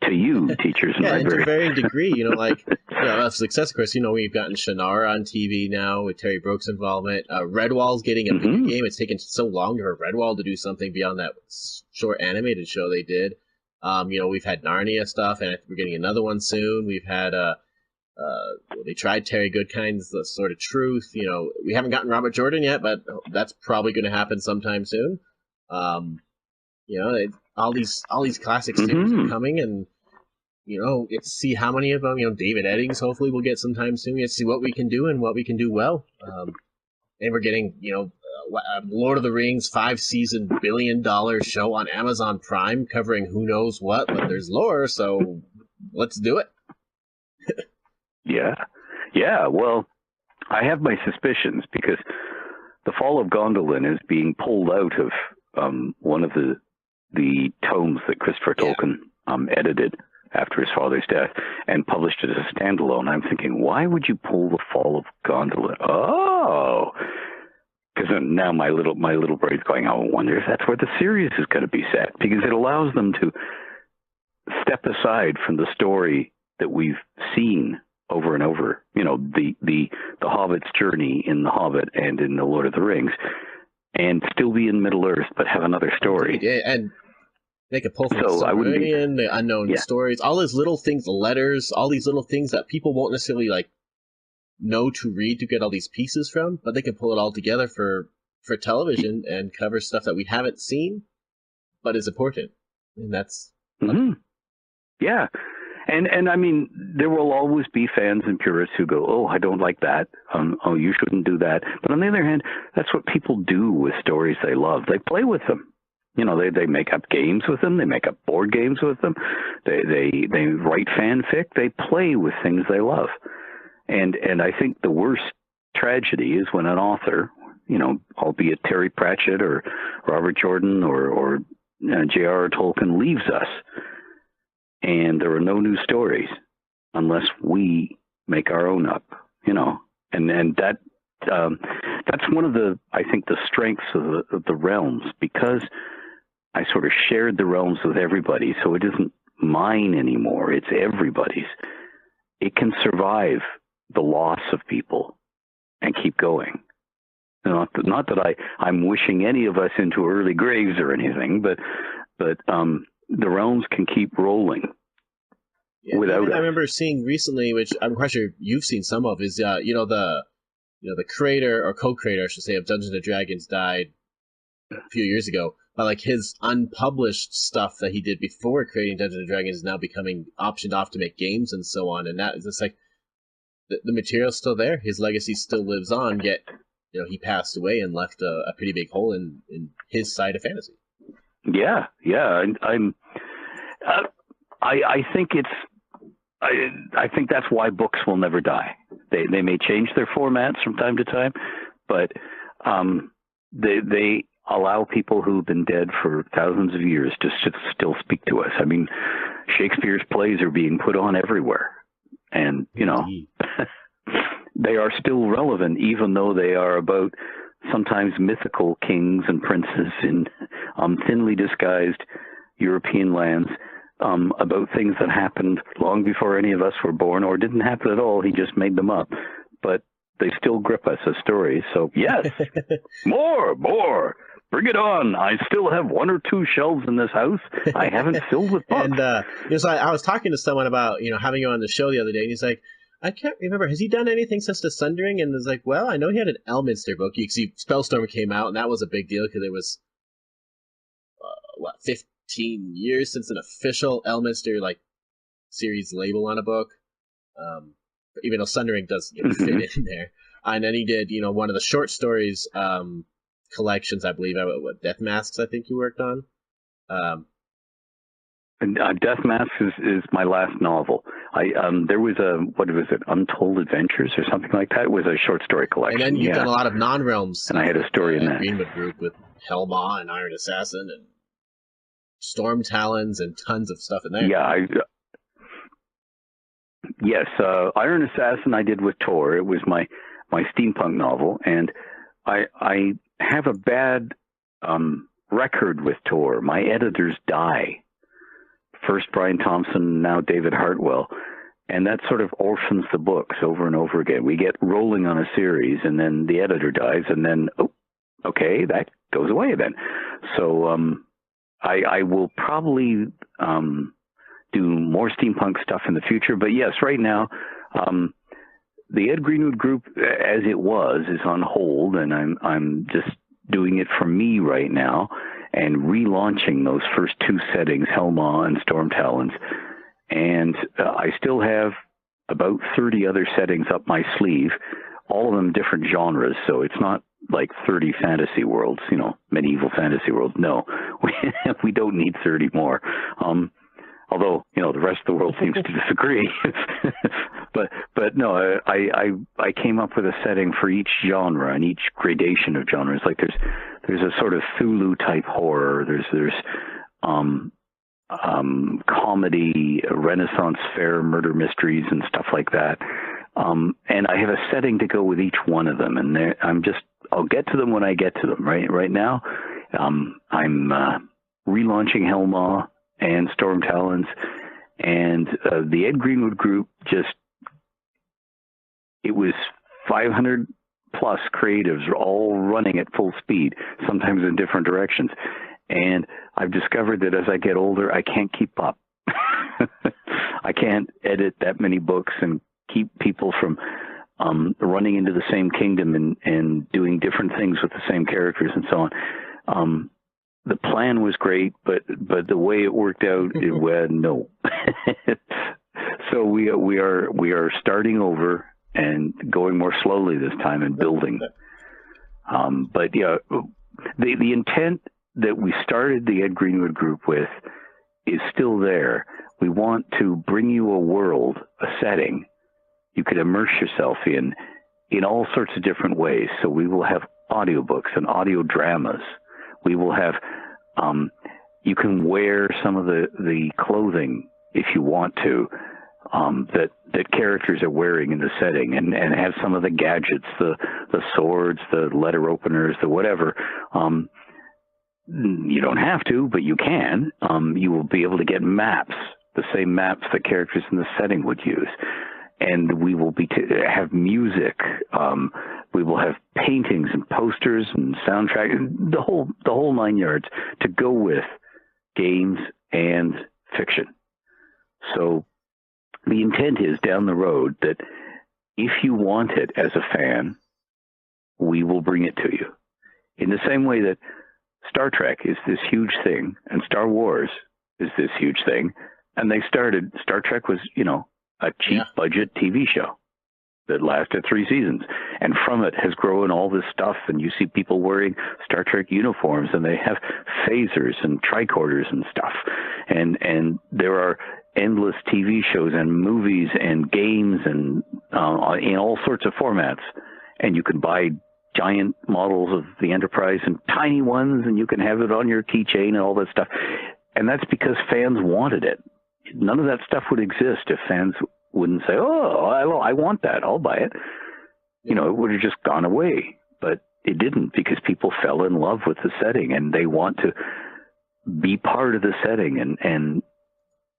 to you, teachers and librarians. And to a varying degree, you know, like, you know, of success, of course, you know, we've gotten Shannara on TV now with Terry Brooks' involvement. Redwall's getting a video game. It's taken so long for Redwall to do something beyond that short animated show they did. You know, we've had Narnia stuff, and we're getting another one soon. We've had, they tried Terry Goodkind's The Sword of Truth. You know, we haven't gotten Robert Jordan yet, but that's probably going to happen sometime soon. You know, all these classic series are coming, and, you know, it's see how many of them, you know, David Eddings hopefully we'll get sometime soon. Let's see what we can do and what we can do well. And we're getting, you know, Lord of the Rings 5-season $1 billion show on Amazon Prime covering who knows what, but there's lore, so let's do it. Yeah. Well, I have my suspicions because The Fall of Gondolin is being pulled out of one of the tomes that Christopher Tolkien edited after his father's death and published it as a standalone. I'm thinking, why would you pull The Fall of Gondolin? Oh, because now my little brain's going, I wonder if that's where the series is going to be set, because it allows them to step aside from the story that we've seen over and over. You know, the Hobbit's journey in The Hobbit and in The Lord of the Rings, and still be in Middle Earth, but have another story. Yeah, and they could pull from the Silmarillion, the unknown stories, all those little things, the letters, all these little things that people won't necessarily like know to read to get all these pieces from, but they can pull it all together for television and cover stuff that we haven't seen, but is important. And that's yeah. And I mean, there will always be fans and purists who go, oh, I don't like that. Oh, you shouldn't do that. But on the other hand, that's what people do with stories they love. They play with them. You know, they make up games with them. They make up board games with them. They write fanfic. They play with things they love. And I think the worst tragedy is when an author, you know, albeit Terry Pratchett or Robert Jordan or J.R.R. Tolkien, leaves us. And there are no new stories unless we make our own up, you know. And that's one of the, I think, the strengths of the realms, because I sort of shared the realms with everybody, so it isn't mine anymore, it's everybody's. It can survive the loss of people and keep going. Not that I'm wishing any of us into early graves or anything, but the realms can keep rolling without us. I remember seeing recently, which I'm quite sure you've seen some of, is the creator or co-creator, I should say, of Dungeons and Dragons died a few years ago. But like his unpublished stuff that he did before creating Dungeons and Dragons is now becoming optioned off to make games and so on. And that is just like the material's still there. His legacy still lives on. Yet, you know, he passed away and left a pretty big hole in his side of fantasy. Yeah. I think I think that's why books will never die. They may change their formats from time to time, but they allow people who've been dead for thousands of years to still speak to us. I mean, Shakespeare's plays are being put on everywhere, and you know, they are still relevant, even though they are about sometimes mythical kings and princes in thinly disguised European lands, about things that happened long before any of us were born, or didn't happen at all. He just made them up, but they still grip us as stories. So yes, more, bring it on. I still have 1 or 2 shelves in this house I haven't filled with books. And so I was talking to someone about, you know, having you on the show the other day, and he's like, I can't remember. Has he done anything since the Sundering? And was like, well, I know he had an Elminster book. You see, Spellstorm came out, and that was a big deal because it was 15 years since an official Elminster series label on a book. Even though Sundering does fit in there, and then he did one of the short stories collections, I believe. What Death Masks? I think you worked on. Death Masks is my last novel. There was Untold Adventures or something like that. It was a short story collection. And then you've done a lot of non-realms. And I had a story in that. Greenwood group with Hellmaw and Iron Assassin and Storm Talons and tons of stuff in there. Yeah, yes, Iron Assassin I did with Tor. It was my steampunk novel, and I have a bad record with Tor. My editors die. First Brian Thompson, now David Hartwell. And that sort of orphans the books over and over again. We get rolling on a series, and then the editor dies, and then, okay, that goes away then. So I will probably do more steampunk stuff in the future. But yes, right now, the Ed Greenwood group, as it was, is on hold, and I'm just doing it for me right now and relaunching those first two settings, Hellmaw and Storm Talons. And I still have about 30 other settings up my sleeve, all of them different genres. So it's not like 30 fantasy worlds, medieval fantasy worlds. No, we don't need 30 more. Although, the rest of the world seems to disagree. but no, I came up with a setting for each genre and each gradation of genres. Like there's a sort of Cthulhu type horror. There's comedy, Renaissance fair murder mysteries and stuff like that. And I have a setting to go with each one of them. And I'll get to them when I get to them. Right now, I'm relaunching Hellmaw and Storm Talons, and the Ed Greenwood group it was 500 plus creatives all running at full speed, sometimes in different directions. And I've discovered that as I get older, I can't keep up. I can't edit that many books and keep people from running into the same kingdom and doing different things with the same characters and so on. The plan was great, but the way it worked out, no. So we are starting over and going more slowly this time and building. But yeah, the intent that we started the Ed Greenwood group with is still there. We want to bring you a world, a setting you could immerse yourself in all sorts of different ways. So we will have audiobooks and audio dramas. We will have, you can wear some of the clothing if you want to, that characters are wearing in the setting, and have some of the gadgets, the swords, the letter openers, the whatever. You don't have to, but you can. You will be able to get maps, the same maps the characters in the setting would use. And we will have music. We will have paintings and posters and soundtrack, the whole 9 yards to go with games and fiction. So the intent is down the road that if you want it as a fan, we will bring it to you. In the same way that Star Trek is this huge thing and Star Wars is this huge thing. And Star Trek was, a cheap budget TV show that lasted 3 seasons. And from it has grown all this stuff. And you see people wearing Star Trek uniforms, and they have phasers and tricorders and stuff. And there are endless TV shows and movies and games and in all sorts of formats. And you can buy giant models of the Enterprise and tiny ones, and you can have it on your keychain and all that stuff. And that's because fans wanted it. None of that stuff would exist if fans wouldn't say, oh, I want that, I'll buy it. It would have just gone away. But it didn't, because people fell in love with the setting, and they want to be part of the setting. And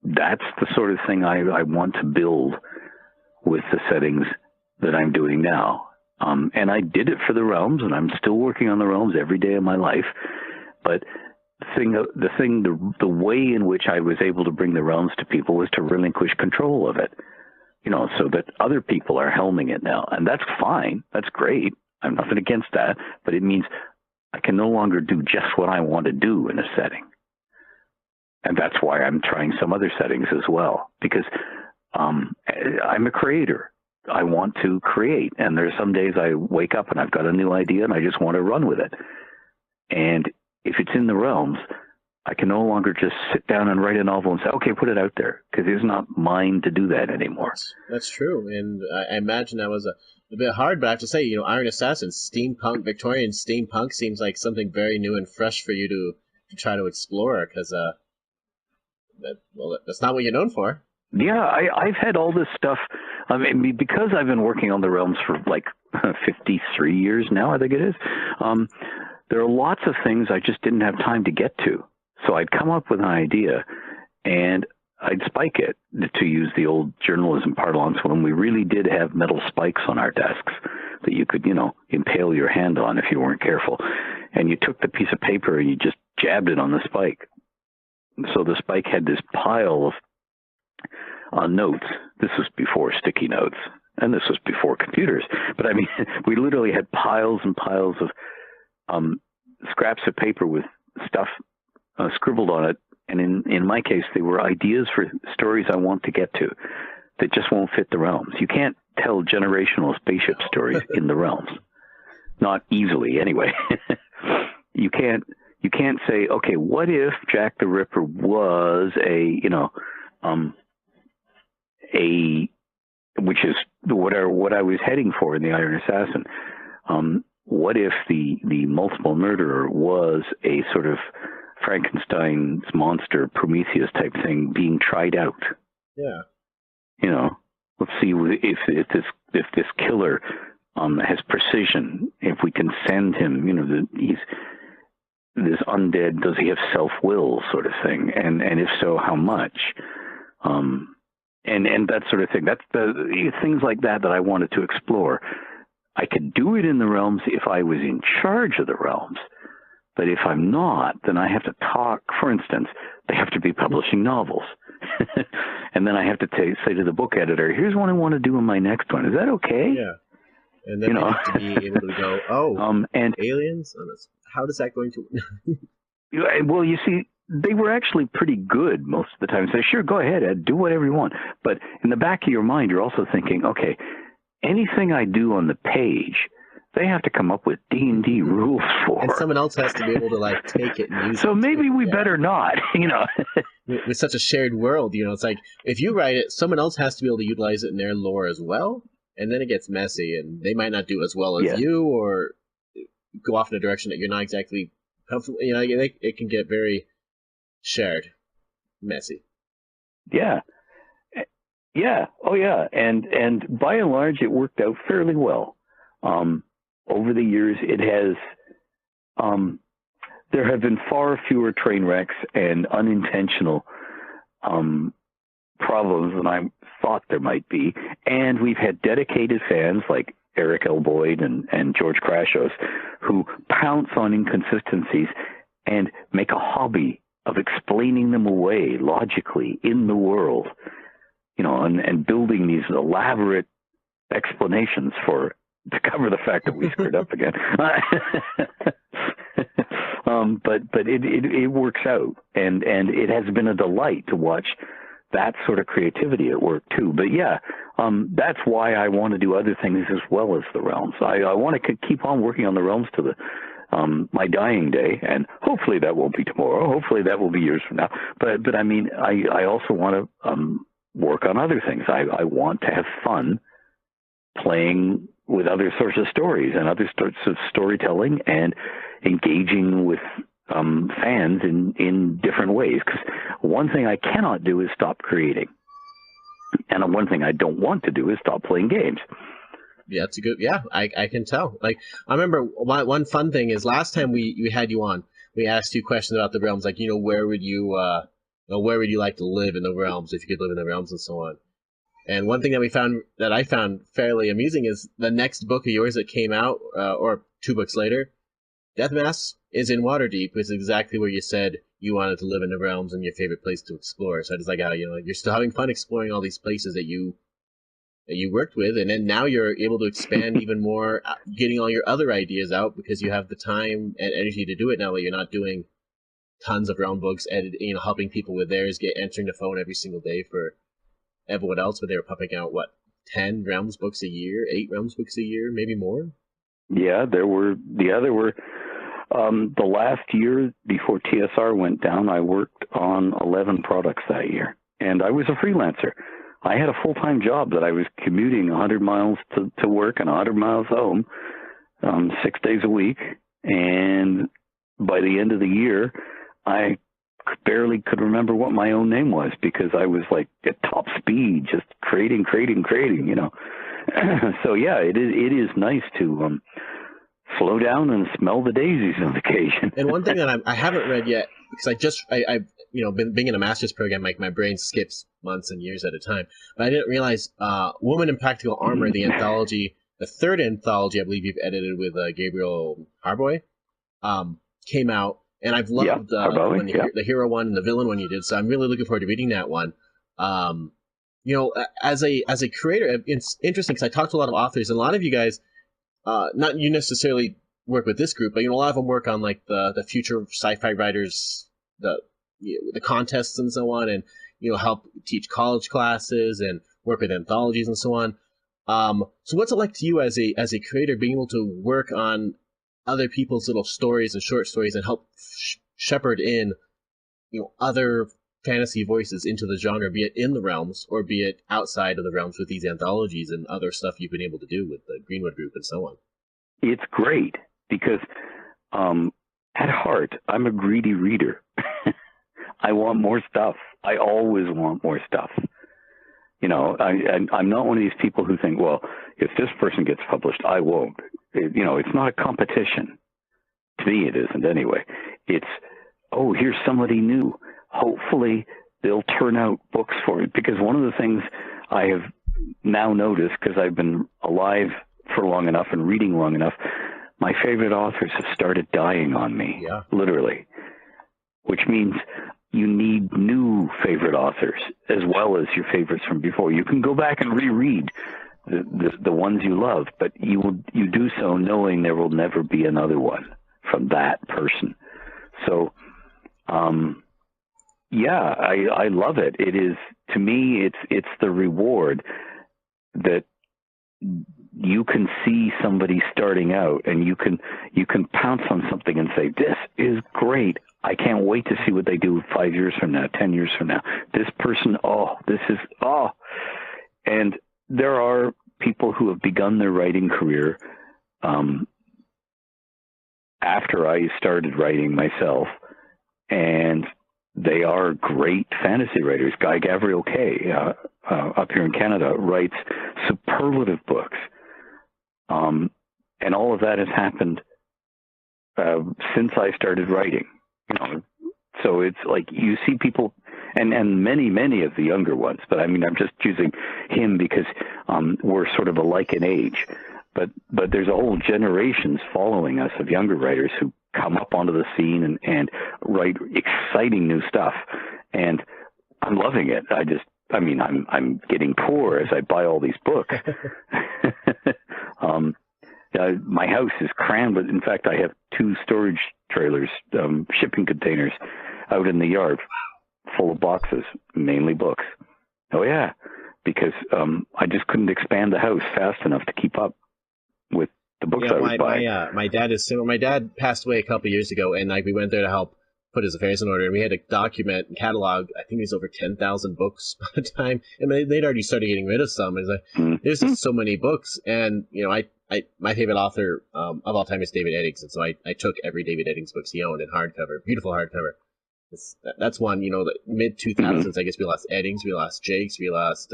that's the sort of thing I want to build with the settings that I'm doing now. And I did it for the realms, and I'm still working on the realms every day of my life. But the way in which I was able to bring the realms to people was to relinquish control of it. so that other people are helming it now. And that's fine. That's great. I'm nothing against that. But it means I can no longer do just what I want to do in a setting. And that's why I'm trying some other settings as well, because I'm a creator. I want to create. And there's some days I wake up and I've got a new idea and I just want to run with it. And if it's in the realms, I can no longer just sit down and write a novel and say, okay, put it out there, because it's not mine to do that anymore. That's true. And I imagine that was a bit hard, but I have to say, Iron Assassin, steampunk, Victorian steampunk seems like something very new and fresh for you to try to explore, because that's not what you're known for. Yeah, I've had all this stuff. I mean, because I've been working on the realms for like 53 years now, I think it is. There are lots of things I just didn't have time to get to. So I'd come up with an idea and I'd spike it, to use the old journalism parlance, when we really did have metal spikes on our desks that you could, impale your hand on if you weren't careful. And you took the piece of paper and you just jabbed it on the spike. So the spike had this pile of notes. This was before sticky notes, and this was before computers. But I mean, we literally had piles and piles of scraps of paper with stuff scribbled on it. And in my case, they were ideas for stories I want to get to that just won't fit the realms. You can't tell generational spaceship stories in the realms. Not easily, anyway. You can't say, okay, what if Jack the Ripper was which is what I was heading for in the Iron Assassin. What if the multiple murderer was a sort of Frankenstein's monster, Prometheus type thing being tried out? Yeah. Let's see if this killer has precision. If we can send him, he's this undead. Does he have self-will, sort of thing? And if so, how much? And that sort of thing. That's the things like that I wanted to explore. I could do it in the realms if I was in charge of the realms. But if I'm not, then I have to talk. For instance, they have to be publishing novels. And then I have to say to the book editor, here's what I want to do in my next one. Is that okay? Yeah. And then they have to be able to go, and aliens? How is that going to... Well, you see, they were actually pretty good most of the time. Say, sure, go ahead, Ed, do whatever you want. But in the back of your mind, you're also thinking, okay, anything I do on the page, they have to come up with D&D rules for. And someone else has to be able to take it and use it. So maybe we better not, With such a shared world, it's like, if you write it, someone else has to be able to utilize it in their lore as well, and then it gets messy, and they might not do as well as you, or go off in a direction that you're not exactly comfortable. It can get very shared, messy. Yeah. Yeah. Oh, yeah. And by and large, it worked out fairly well. Over the years, it has, there have been far fewer train wrecks and unintentional problems than I thought there might be. And we've had dedicated fans like Eric L. Boyd and George Krashos who pounce on inconsistencies and make a hobby of explaining them away logically in the world, and building these elaborate explanations to cover the fact that we screwed up again. But it works out, and it has been a delight to watch that sort of creativity at work too. But yeah, that's why I want to do other things as well as the realms. I want to keep on working on the realms to my dying day, and hopefully that won't be tomorrow. Hopefully that will be years from now. But I mean, I also want to work on other things. I want to have fun playing with other sorts of stories and other sorts of storytelling and engaging with fans in different ways. Because one thing I cannot do is stop creating, and one thing I don't want to do is stop playing games. Yeah, that's a good. Yeah, I can tell. I remember one fun thing is last time we had you on, we asked you questions about the realms, where would you like to live in the realms if you could live in the realms and so on. And one thing that I found fairly amusing is the next book of yours that came out, or 2 books later, Death Mass is in Waterdeep, which is exactly where you said you wanted to live in the realms and your favorite place to explore. So I just how you're still having fun exploring all these places that you that you worked with, and then now you're able to expand even more, getting all your other ideas out because you have the time and energy to do it now that you're not doing tons of realm books, helping people with theirs, answering the phone every single day for everyone else, but they were pumping out 10 realms books a year, 8 realms books a year, maybe more. Yeah, there were. The last year before TSR went down, I worked on 11 products that year, and I was a freelancer. I had a full-time job that I was commuting 100 miles to work and 100 miles home, 6 days a week. And by the end of the year, I barely could remember what my own name was because I was like at top speed, just creating. So yeah, it is nice to slow down and smell the daisies on occasion. And one thing that I haven't read yet, because I've been being in a master's program, like my brain skips months and years at a time. But I didn't realize Woman in Practical Armor, the anthology, the third anthology I believe you've edited with Gabriel Harboy, came out, and I've loved the hero one and the villain one you did. So I'm really looking forward to reading that one. As a creator, it's interesting because I talked to a lot of authors, and a lot of you guys, not you necessarily work with this group, but a lot of them work on like the future sci-fi writers, the contests and so on, and help teach college classes and work with anthologies and so on. So what's it like to you as a creator, being able to work on other people's little stories and short stories and help shepherd in other fantasy voices into the genre, be it in the realms or be it outside of the realms with these anthologies and other stuff you've been able to do with the Greenwood group and so on? It's great because at heart, I'm a greedy reader. I want more stuff. I always want more stuff. I'm not one of these people who think, well, if this person gets published, I won't. It's not a competition. To me, it isn't anyway. It's, oh, here's somebody new. Hopefully they'll turn out books for it. Because one of the things I have now noticed, because I've been alive for long enough and reading long enough, my favorite authors have started dying on me, literally, which means you need new favorite authors as well as your favorites from before. You can go back and reread the ones you love, but you do so knowing there will never be another one from that person. So, I love it. It is, to me, it's the reward that you can see somebody starting out and you can pounce on something and say, this is great. I can't wait to see what they do 5 years from now, 10 years from now. This person, and there are people who have begun their writing career after I started writing myself, and they are great fantasy writers. Guy Gavriel Kay, up here in Canada, writes superlative books. And all of that has happened since I started writing. So it's like you see people, and many of the younger ones, but I mean, I'm just choosing him because we're sort of alike in age. But there's a whole generations following us of younger writers who come up onto the scene and write exciting new stuff. And I'm loving it. I'm getting poor as I buy all these books. My house is crammed with, in fact, I have 2 storage trailers, shipping containers out in the yard full of boxes, mainly books. Oh yeah, because I just couldn't expand the house fast enough to keep up with the books I was buying. My dad is similar. My dad passed away a couple of years ago, and we went there to help put his affairs in order, and we had to document and catalog, I think it was over 10,000 books by the time, and they'd already started getting rid of some. It's like, there's just so many books, and, my favorite author of all time is David Eddings, and so I took every David Eddings books he owned in hardcover, beautiful hardcover. That's one, the mid-2000s, I guess we lost Eddings, we lost Jakes, we lost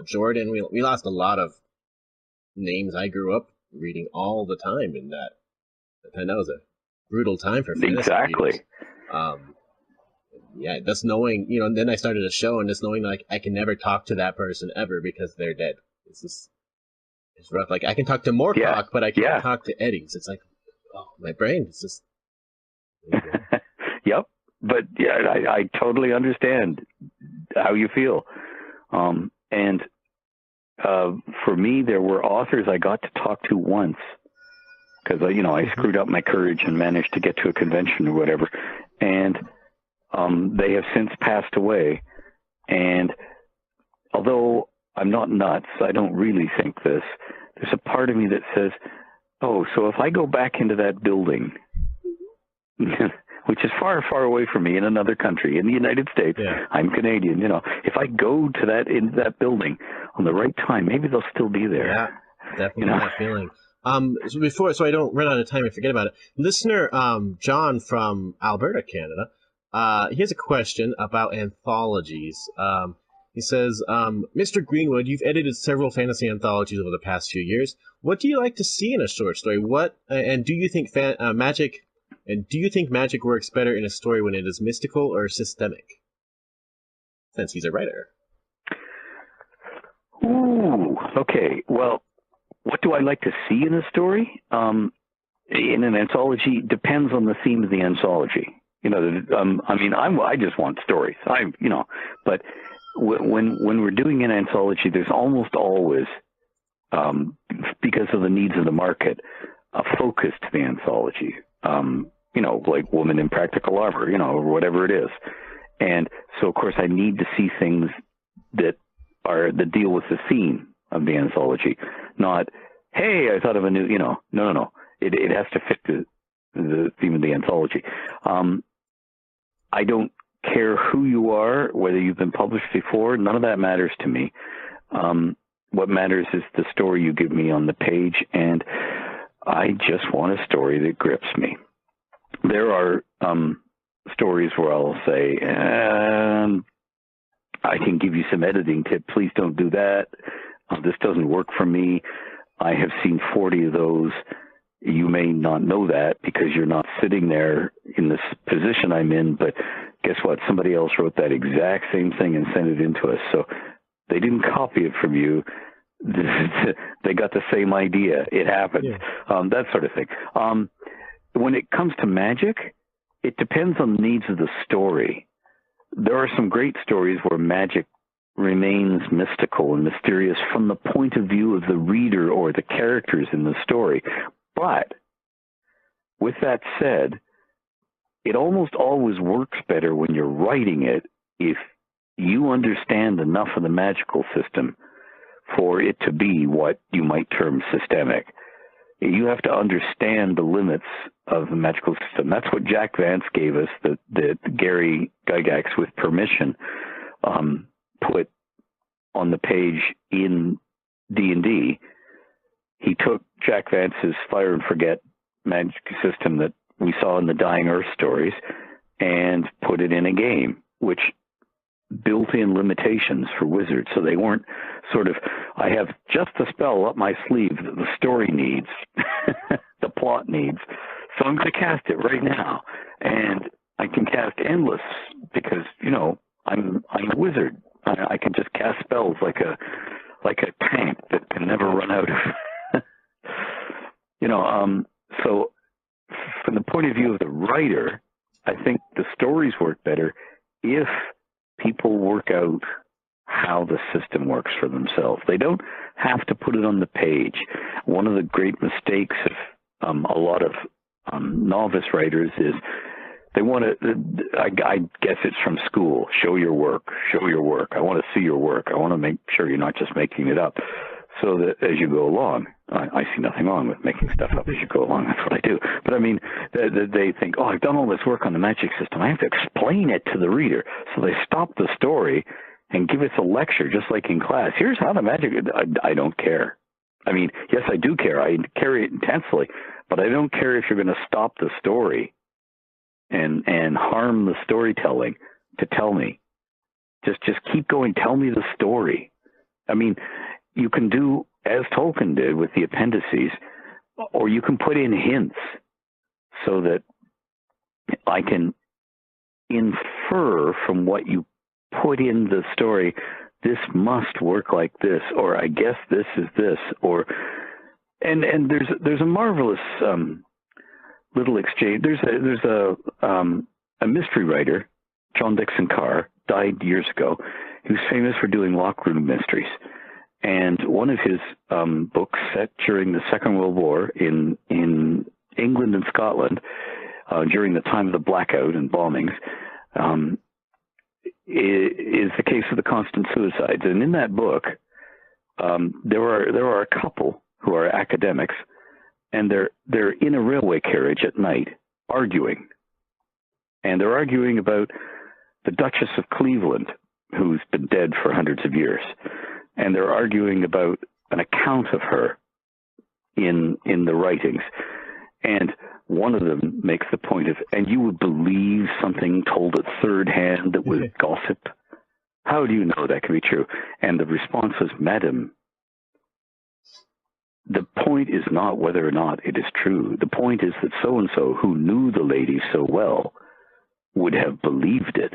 Jordan, we lost a lot of names I grew up reading all the time in that. And that was a brutal time for fantasy Exactly. readers. Just knowing, and then I started a show, and just knowing like I can never talk to that person ever because they're dead. It's rough. Like I can talk to Moorcock, but I can't talk to Eddings. It's like, my brain is just. Yep. But I totally understand how you feel. And for me, there were authors I got to talk to once because, I screwed up my courage and managed to get to a convention or whatever. And they have since passed away. And although I'm not nuts, I don't really think this, there's a part of me that says, oh, so if I go back into that building, which is far, far away from me in another country, in the United States, I'm Canadian, if I go to that building on the right time, maybe they'll still be there. Yeah, definitely that feeling. So I don't run out of time and forget about it. Listener John from Alberta, Canada, he has a question about anthologies. He says, Mr. Greenwood, you've edited several fantasy anthologies over the past few years. What do you like to see in a short story? And do you think magic works better in a story when it is mystical or systemic? Since he's a writer. Ooh, okay. Well, what do I like to see in a story? In an anthology, depends on the theme of the anthology. I just want stories. But when we're doing an anthology, there's almost always, because of the needs of the market, a focus to the anthology. Like Woman in Practical Armor, or whatever it is. And so, of course, I need to see things that deal with the theme of the anthology. Not, hey, I thought of a new, no. It has to fit the theme of the anthology. I don't care who you are, whether you've been published before, none of that matters to me. What matters is the story you give me on the page, and I just want a story that grips me. There are stories where I'll say, I can give you some editing tip. Please don't do that. This doesn't work for me. I have seen 40 of those. You may not know that because you're not sitting there in this position I'm in, but guess what? Somebody else wrote that exact same thing and sent it in to us. So they didn't copy it from you. They got the same idea. It happened. Yeah. That sort of thing. When it comes to magic, it depends on the needs of the story. There are some great stories where magic remains mystical and mysterious from the point of view of the reader or the characters in the story. But with that said, it almost always works better when you're writing it if you understand enough of the magical system for it to be what you might term systemic. You have to understand the limits of the magical system. That's what Jack Vance gave us, that Gary Gygax, with permission, put on the page in D&D. He took Jack Vance's Fire and Forget magic system that we saw in the Dying Earth stories and put it in a game, which built in limitations for wizards. So they weren't sort of, I have just the spell up my sleeve that the story needs, the plot needs. So I'm going to cast it right now. And I can cast endless because, I'm a wizard. I can just cast spells like a tank that can never run out of. So from the point of view of the writer, I think the stories work better if people work out how the system works for themselves. They don't have to put it on the page. One of the great mistakes of a lot of novice writers is they want to, I guess it's from school, show your work. I want to see your work. I want to make sure you're not just making it up. So that as you go along, I see nothing wrong with making stuff up as you go along. That's what I do. But I mean, they think, oh, I've done all this work on the magic system. I have to explain it to the reader. So they stop the story and give us a lecture, just like in class. Here's how the magic, I don't care. I mean, yes, I do care. I carry it intensely, but I don't care if you're going to stop the story and harm the storytelling to tell me. Just keep going. Tell me the story. I mean, you can do as Tolkien did with the appendices, or you can put in hints so that I can infer from what you put in the story, this must work like this, or I guess this is this, or and there's a marvelous little exchange. There's a mystery writer, John Dixon Carr, died years ago. He was famous for doing lockroom mysteries. And one of his books set during the Second World War in England and Scotland, during the time of the blackout and bombings, is the case of the constant suicides. And in that book, there are a couple who are academics, and they're in a railway carriage at night arguing. And they're arguing about the Duchess of Cleveland, who's been dead for hundreds of years. And they're arguing about an account of her in the writings. And one of them makes the point of, and you would believe something told at third hand that was gossip? How do you know that can be true? And the response was, Madam, the point is not whether or not it is true. The point is that so-and-so, who knew the lady so well, would have believed it.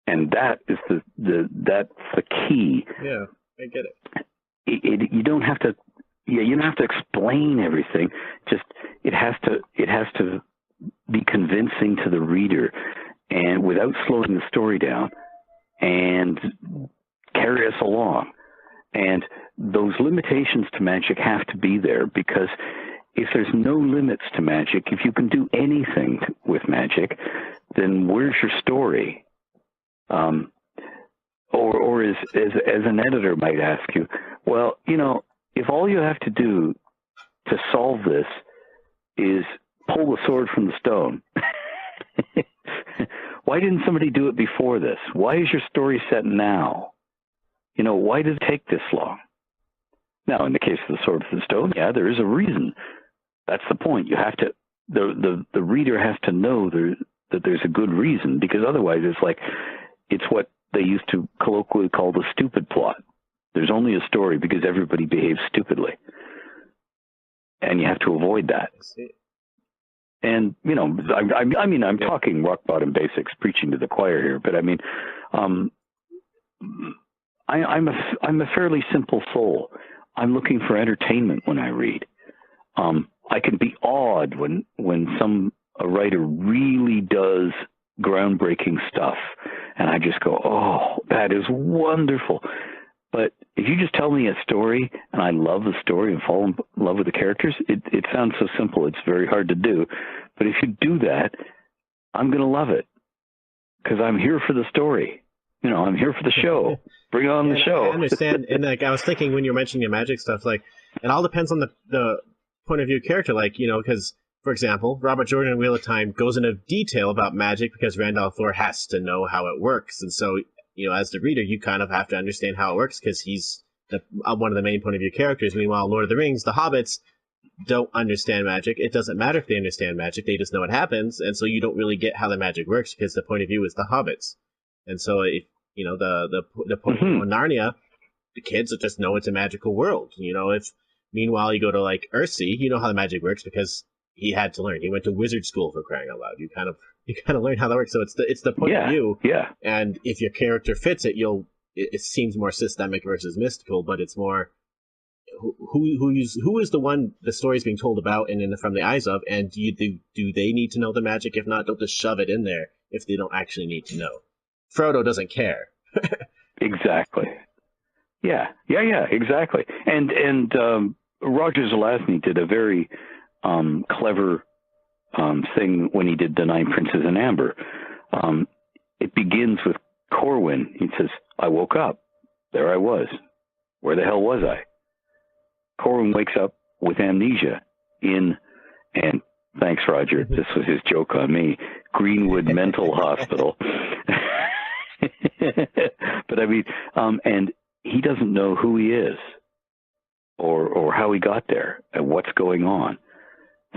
And that is that's the key. Yeah, I get it. You don't have to. Yeah, you don't have to explain everything. Just it has to be convincing to the reader, and without slowing the story down, and carry us along. And those limitations to magic have to be there, because if there's no limits to magic, if you can do anything with magic, then where's your story? Or as an editor might ask you, well, if all you have to do to solve this is pull the sword from the stone, why didn't somebody do it before this? Why is your story set now? Why did it take this long? Now, in the case of the sword from the stone, yeah, there is a reason. That's the point. You have to, the reader has to know that there's a good reason, because otherwise it's what they used to colloquially call the stupid plot. There's only a story because everybody behaves stupidly. And you have to avoid that. And, I'm talking rock bottom basics, preaching to the choir here, but I'm a fairly simple soul. I'm looking for entertainment when I read. I can be awed when a writer really does groundbreaking stuff, and I just go, oh, that is wonderful. But if you just tell me a story and I love the story and fall in love with the characters, it sounds so simple. It's very hard to do. But if you do that, I'm going to love it, because I'm here for the story. I'm here for the show. Bring on the show. I understand. And I was thinking when you were mentioning the magic stuff, it all depends on the point of view character. Because, for example, Robert Jordan in Wheel of Time goes into detail about magic because Randolph Thor has to know how it works. And so, as the reader, you kind of have to understand how it works because he's one of the main point of view characters. Meanwhile, Lord of the Rings, the hobbits don't understand magic. It doesn't matter if they understand magic. They just know it happens. And so you don't really get how the magic works because the point of view is the hobbits. And so, if the point of view of Narnia, the kids just know it's a magical world. Meanwhile you go to Earthsea, you know how the magic works because he had to learn. He went to wizard school, for crying out loud. You kind of learn how that works. So it's the point of view. Yeah. And if your character fits it, it seems more systemic versus mystical, but it's more who is the one the story's being told about and from the eyes of, and do they need to know the magic? If not, don't just shove it in there if they don't actually need to know. Frodo doesn't care. Exactly. Yeah, exactly. And Roger Zelazny did a very clever thing when he did The Nine Princes in Amber. It begins with Corwin. He says, I woke up. There I was. Where the hell was I? Corwin wakes up with amnesia and thanks, Roger, this was his joke on me, Greenwood Mental Hospital. But and he doesn't know who he is or how he got there and what's going on.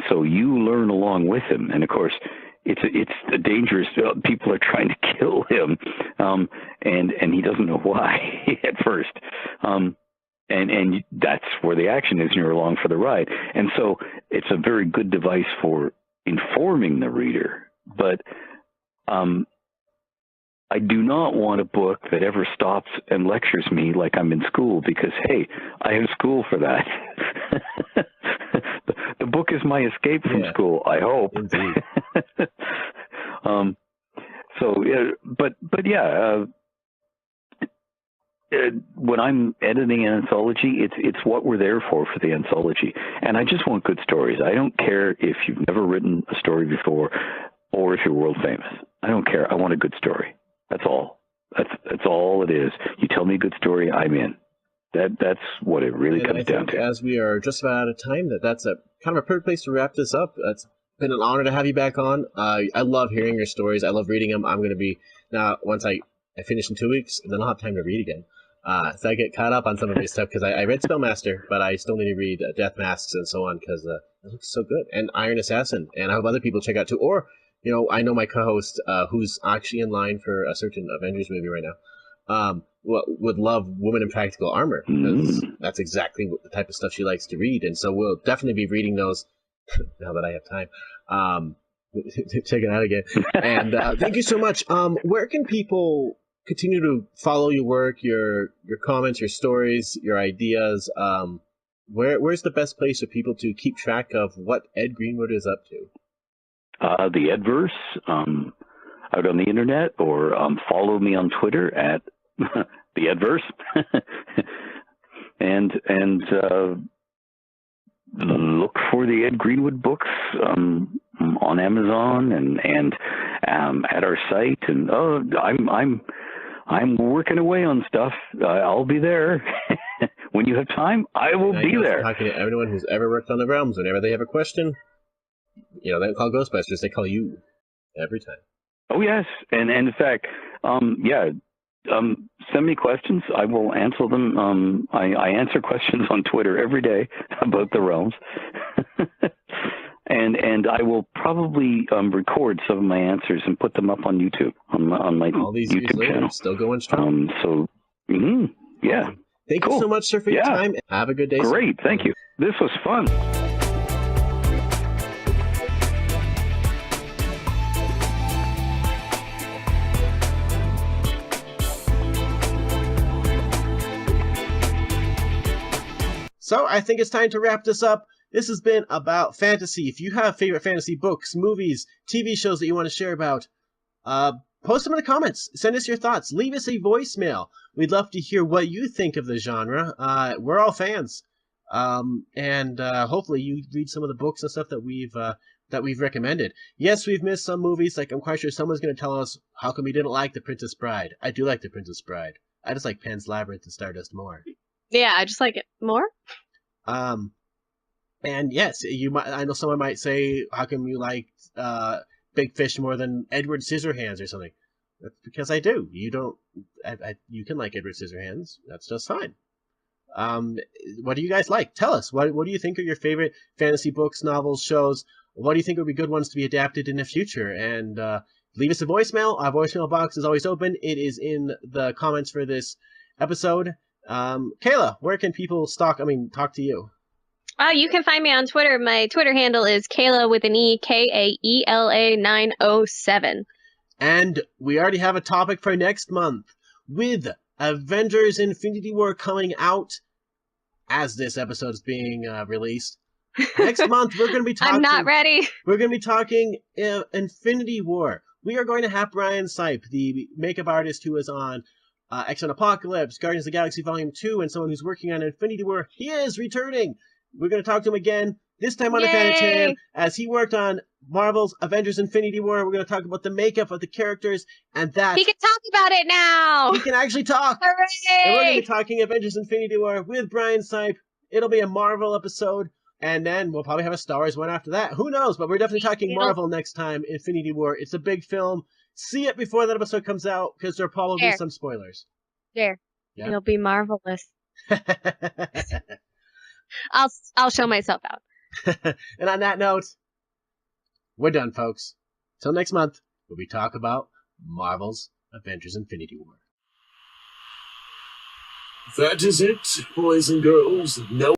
So you learn along with him. And of course, it's a dangerous, people are trying to kill him. And he doesn't know why at first. And that's where the action is, and you're along for the ride. And so it's a very good device for informing the reader. But I do not want a book that ever stops and lectures me like I'm in school, because, hey, I have school for that. The book is my escape from school, I hope. Indeed. when I'm editing an anthology, it's what we're there for the anthology. And I just want good stories. I don't care if you've never written a story before or if you're world famous. I don't care. I want a good story. That's all. That's all it is. You tell me a good story, I'm in. That's what it really comes down to. As we are just about out of time, that's a kind of a perfect place to wrap this up. It's been an honor to have you back on. I love hearing your stories. I love reading them. I'm going to be, now, once I finish in 2 weeks, and then I'll have time to read again. So I get caught up on some of this stuff, because I read Spellmaster, but I still need to read Death Masks and so on, because it looks so good. And Iron Assassin, and I hope other people check out too. Or, I know my co-host, who's actually in line for a certain Avengers movie right now, would love Woman in Practical Armor, because that's exactly the type of stuff she likes to read. And so we'll definitely be reading those now that I have time. Check it out again. And thank you so much. Where can people continue to follow your work, your comments, your stories, your ideas? Where's the best place for people to keep track of what Ed Greenwood is up to? The Edverse, out on the internet, or follow me on Twitter at the Edverse, and look for the Ed Greenwood books on Amazon and at our site. And I'm working away on stuff. I'll be there. When you have time, I will be there. Talking to everyone who's ever worked on the realms, whenever they have a question, they don't call Ghostbusters, they call you every time. Oh yes, and in fact, send me questions. I will answer them. I answer questions on Twitter every day about the realms, and I will probably record some of my answers and put them up on YouTube on my all these YouTube years channel. Later, still going strong. Yeah. Thank you so much, sir, for your time. Have a good day. Great, sir. Thank you. This was fun. So I think it's time to wrap this up. This has been about fantasy. If you have favorite fantasy books, movies, TV shows that you want to share about, post them in the comments. Send us your thoughts. Leave us a voicemail. We'd love to hear what you think of the genre. We're all fans. And hopefully you read some of the books and stuff that we've recommended. Yes, we've missed some movies. Like, I'm quite sure someone's going to tell us how come we didn't like The Princess Bride. I do like The Princess Bride. I just like Pan's Labyrinth and Stardust more. Yeah, I just like it more. And yes, I know someone might say, how come you like Big Fish more than Edward Scissorhands or something? That's because I do. You don't. You can like Edward Scissorhands. That's just fine. What do you guys like? Tell us. What do you think are your favorite fantasy books, novels, shows? What do you think would be good ones to be adapted in the future? And leave us a voicemail. Our voicemail box is always open. It is in the comments for this episode. Kayla, where can people talk to you? You can find me on Twitter. My Twitter handle is Kayla with an E, Kaela 907. And we already have a topic for next month. With Avengers Infinity War coming out as this episode is being released. Next month, we're going to be talking... I'm not ready. We're going to be talking Infinity War. We are going to have Brian Sipe, the makeup artist who is on X-Men Apocalypse, Guardians of the Galaxy Volume 2, and someone who's working on Infinity War. He is returning. We're going to talk to him again, this time on the Fanitarium, as he worked on Marvel's Avengers Infinity War. We're going to talk about the makeup of the characters, and that... He can talk about it now! He can actually talk! Hooray! And we're going to be talking Avengers Infinity War with Brian Sipe. It'll be a Marvel episode, and then we'll probably have a Star Wars one after that. Who knows? But we're definitely talking Marvel next time, Infinity War. It's a big film. See it before that episode comes out, because there'll probably be some spoilers. There. Yeah. It'll be marvelous. I'll show myself out. And on that note, we're done, folks. Till next month, where we talk about Marvel's Avengers Infinity War. That is it, boys and girls. No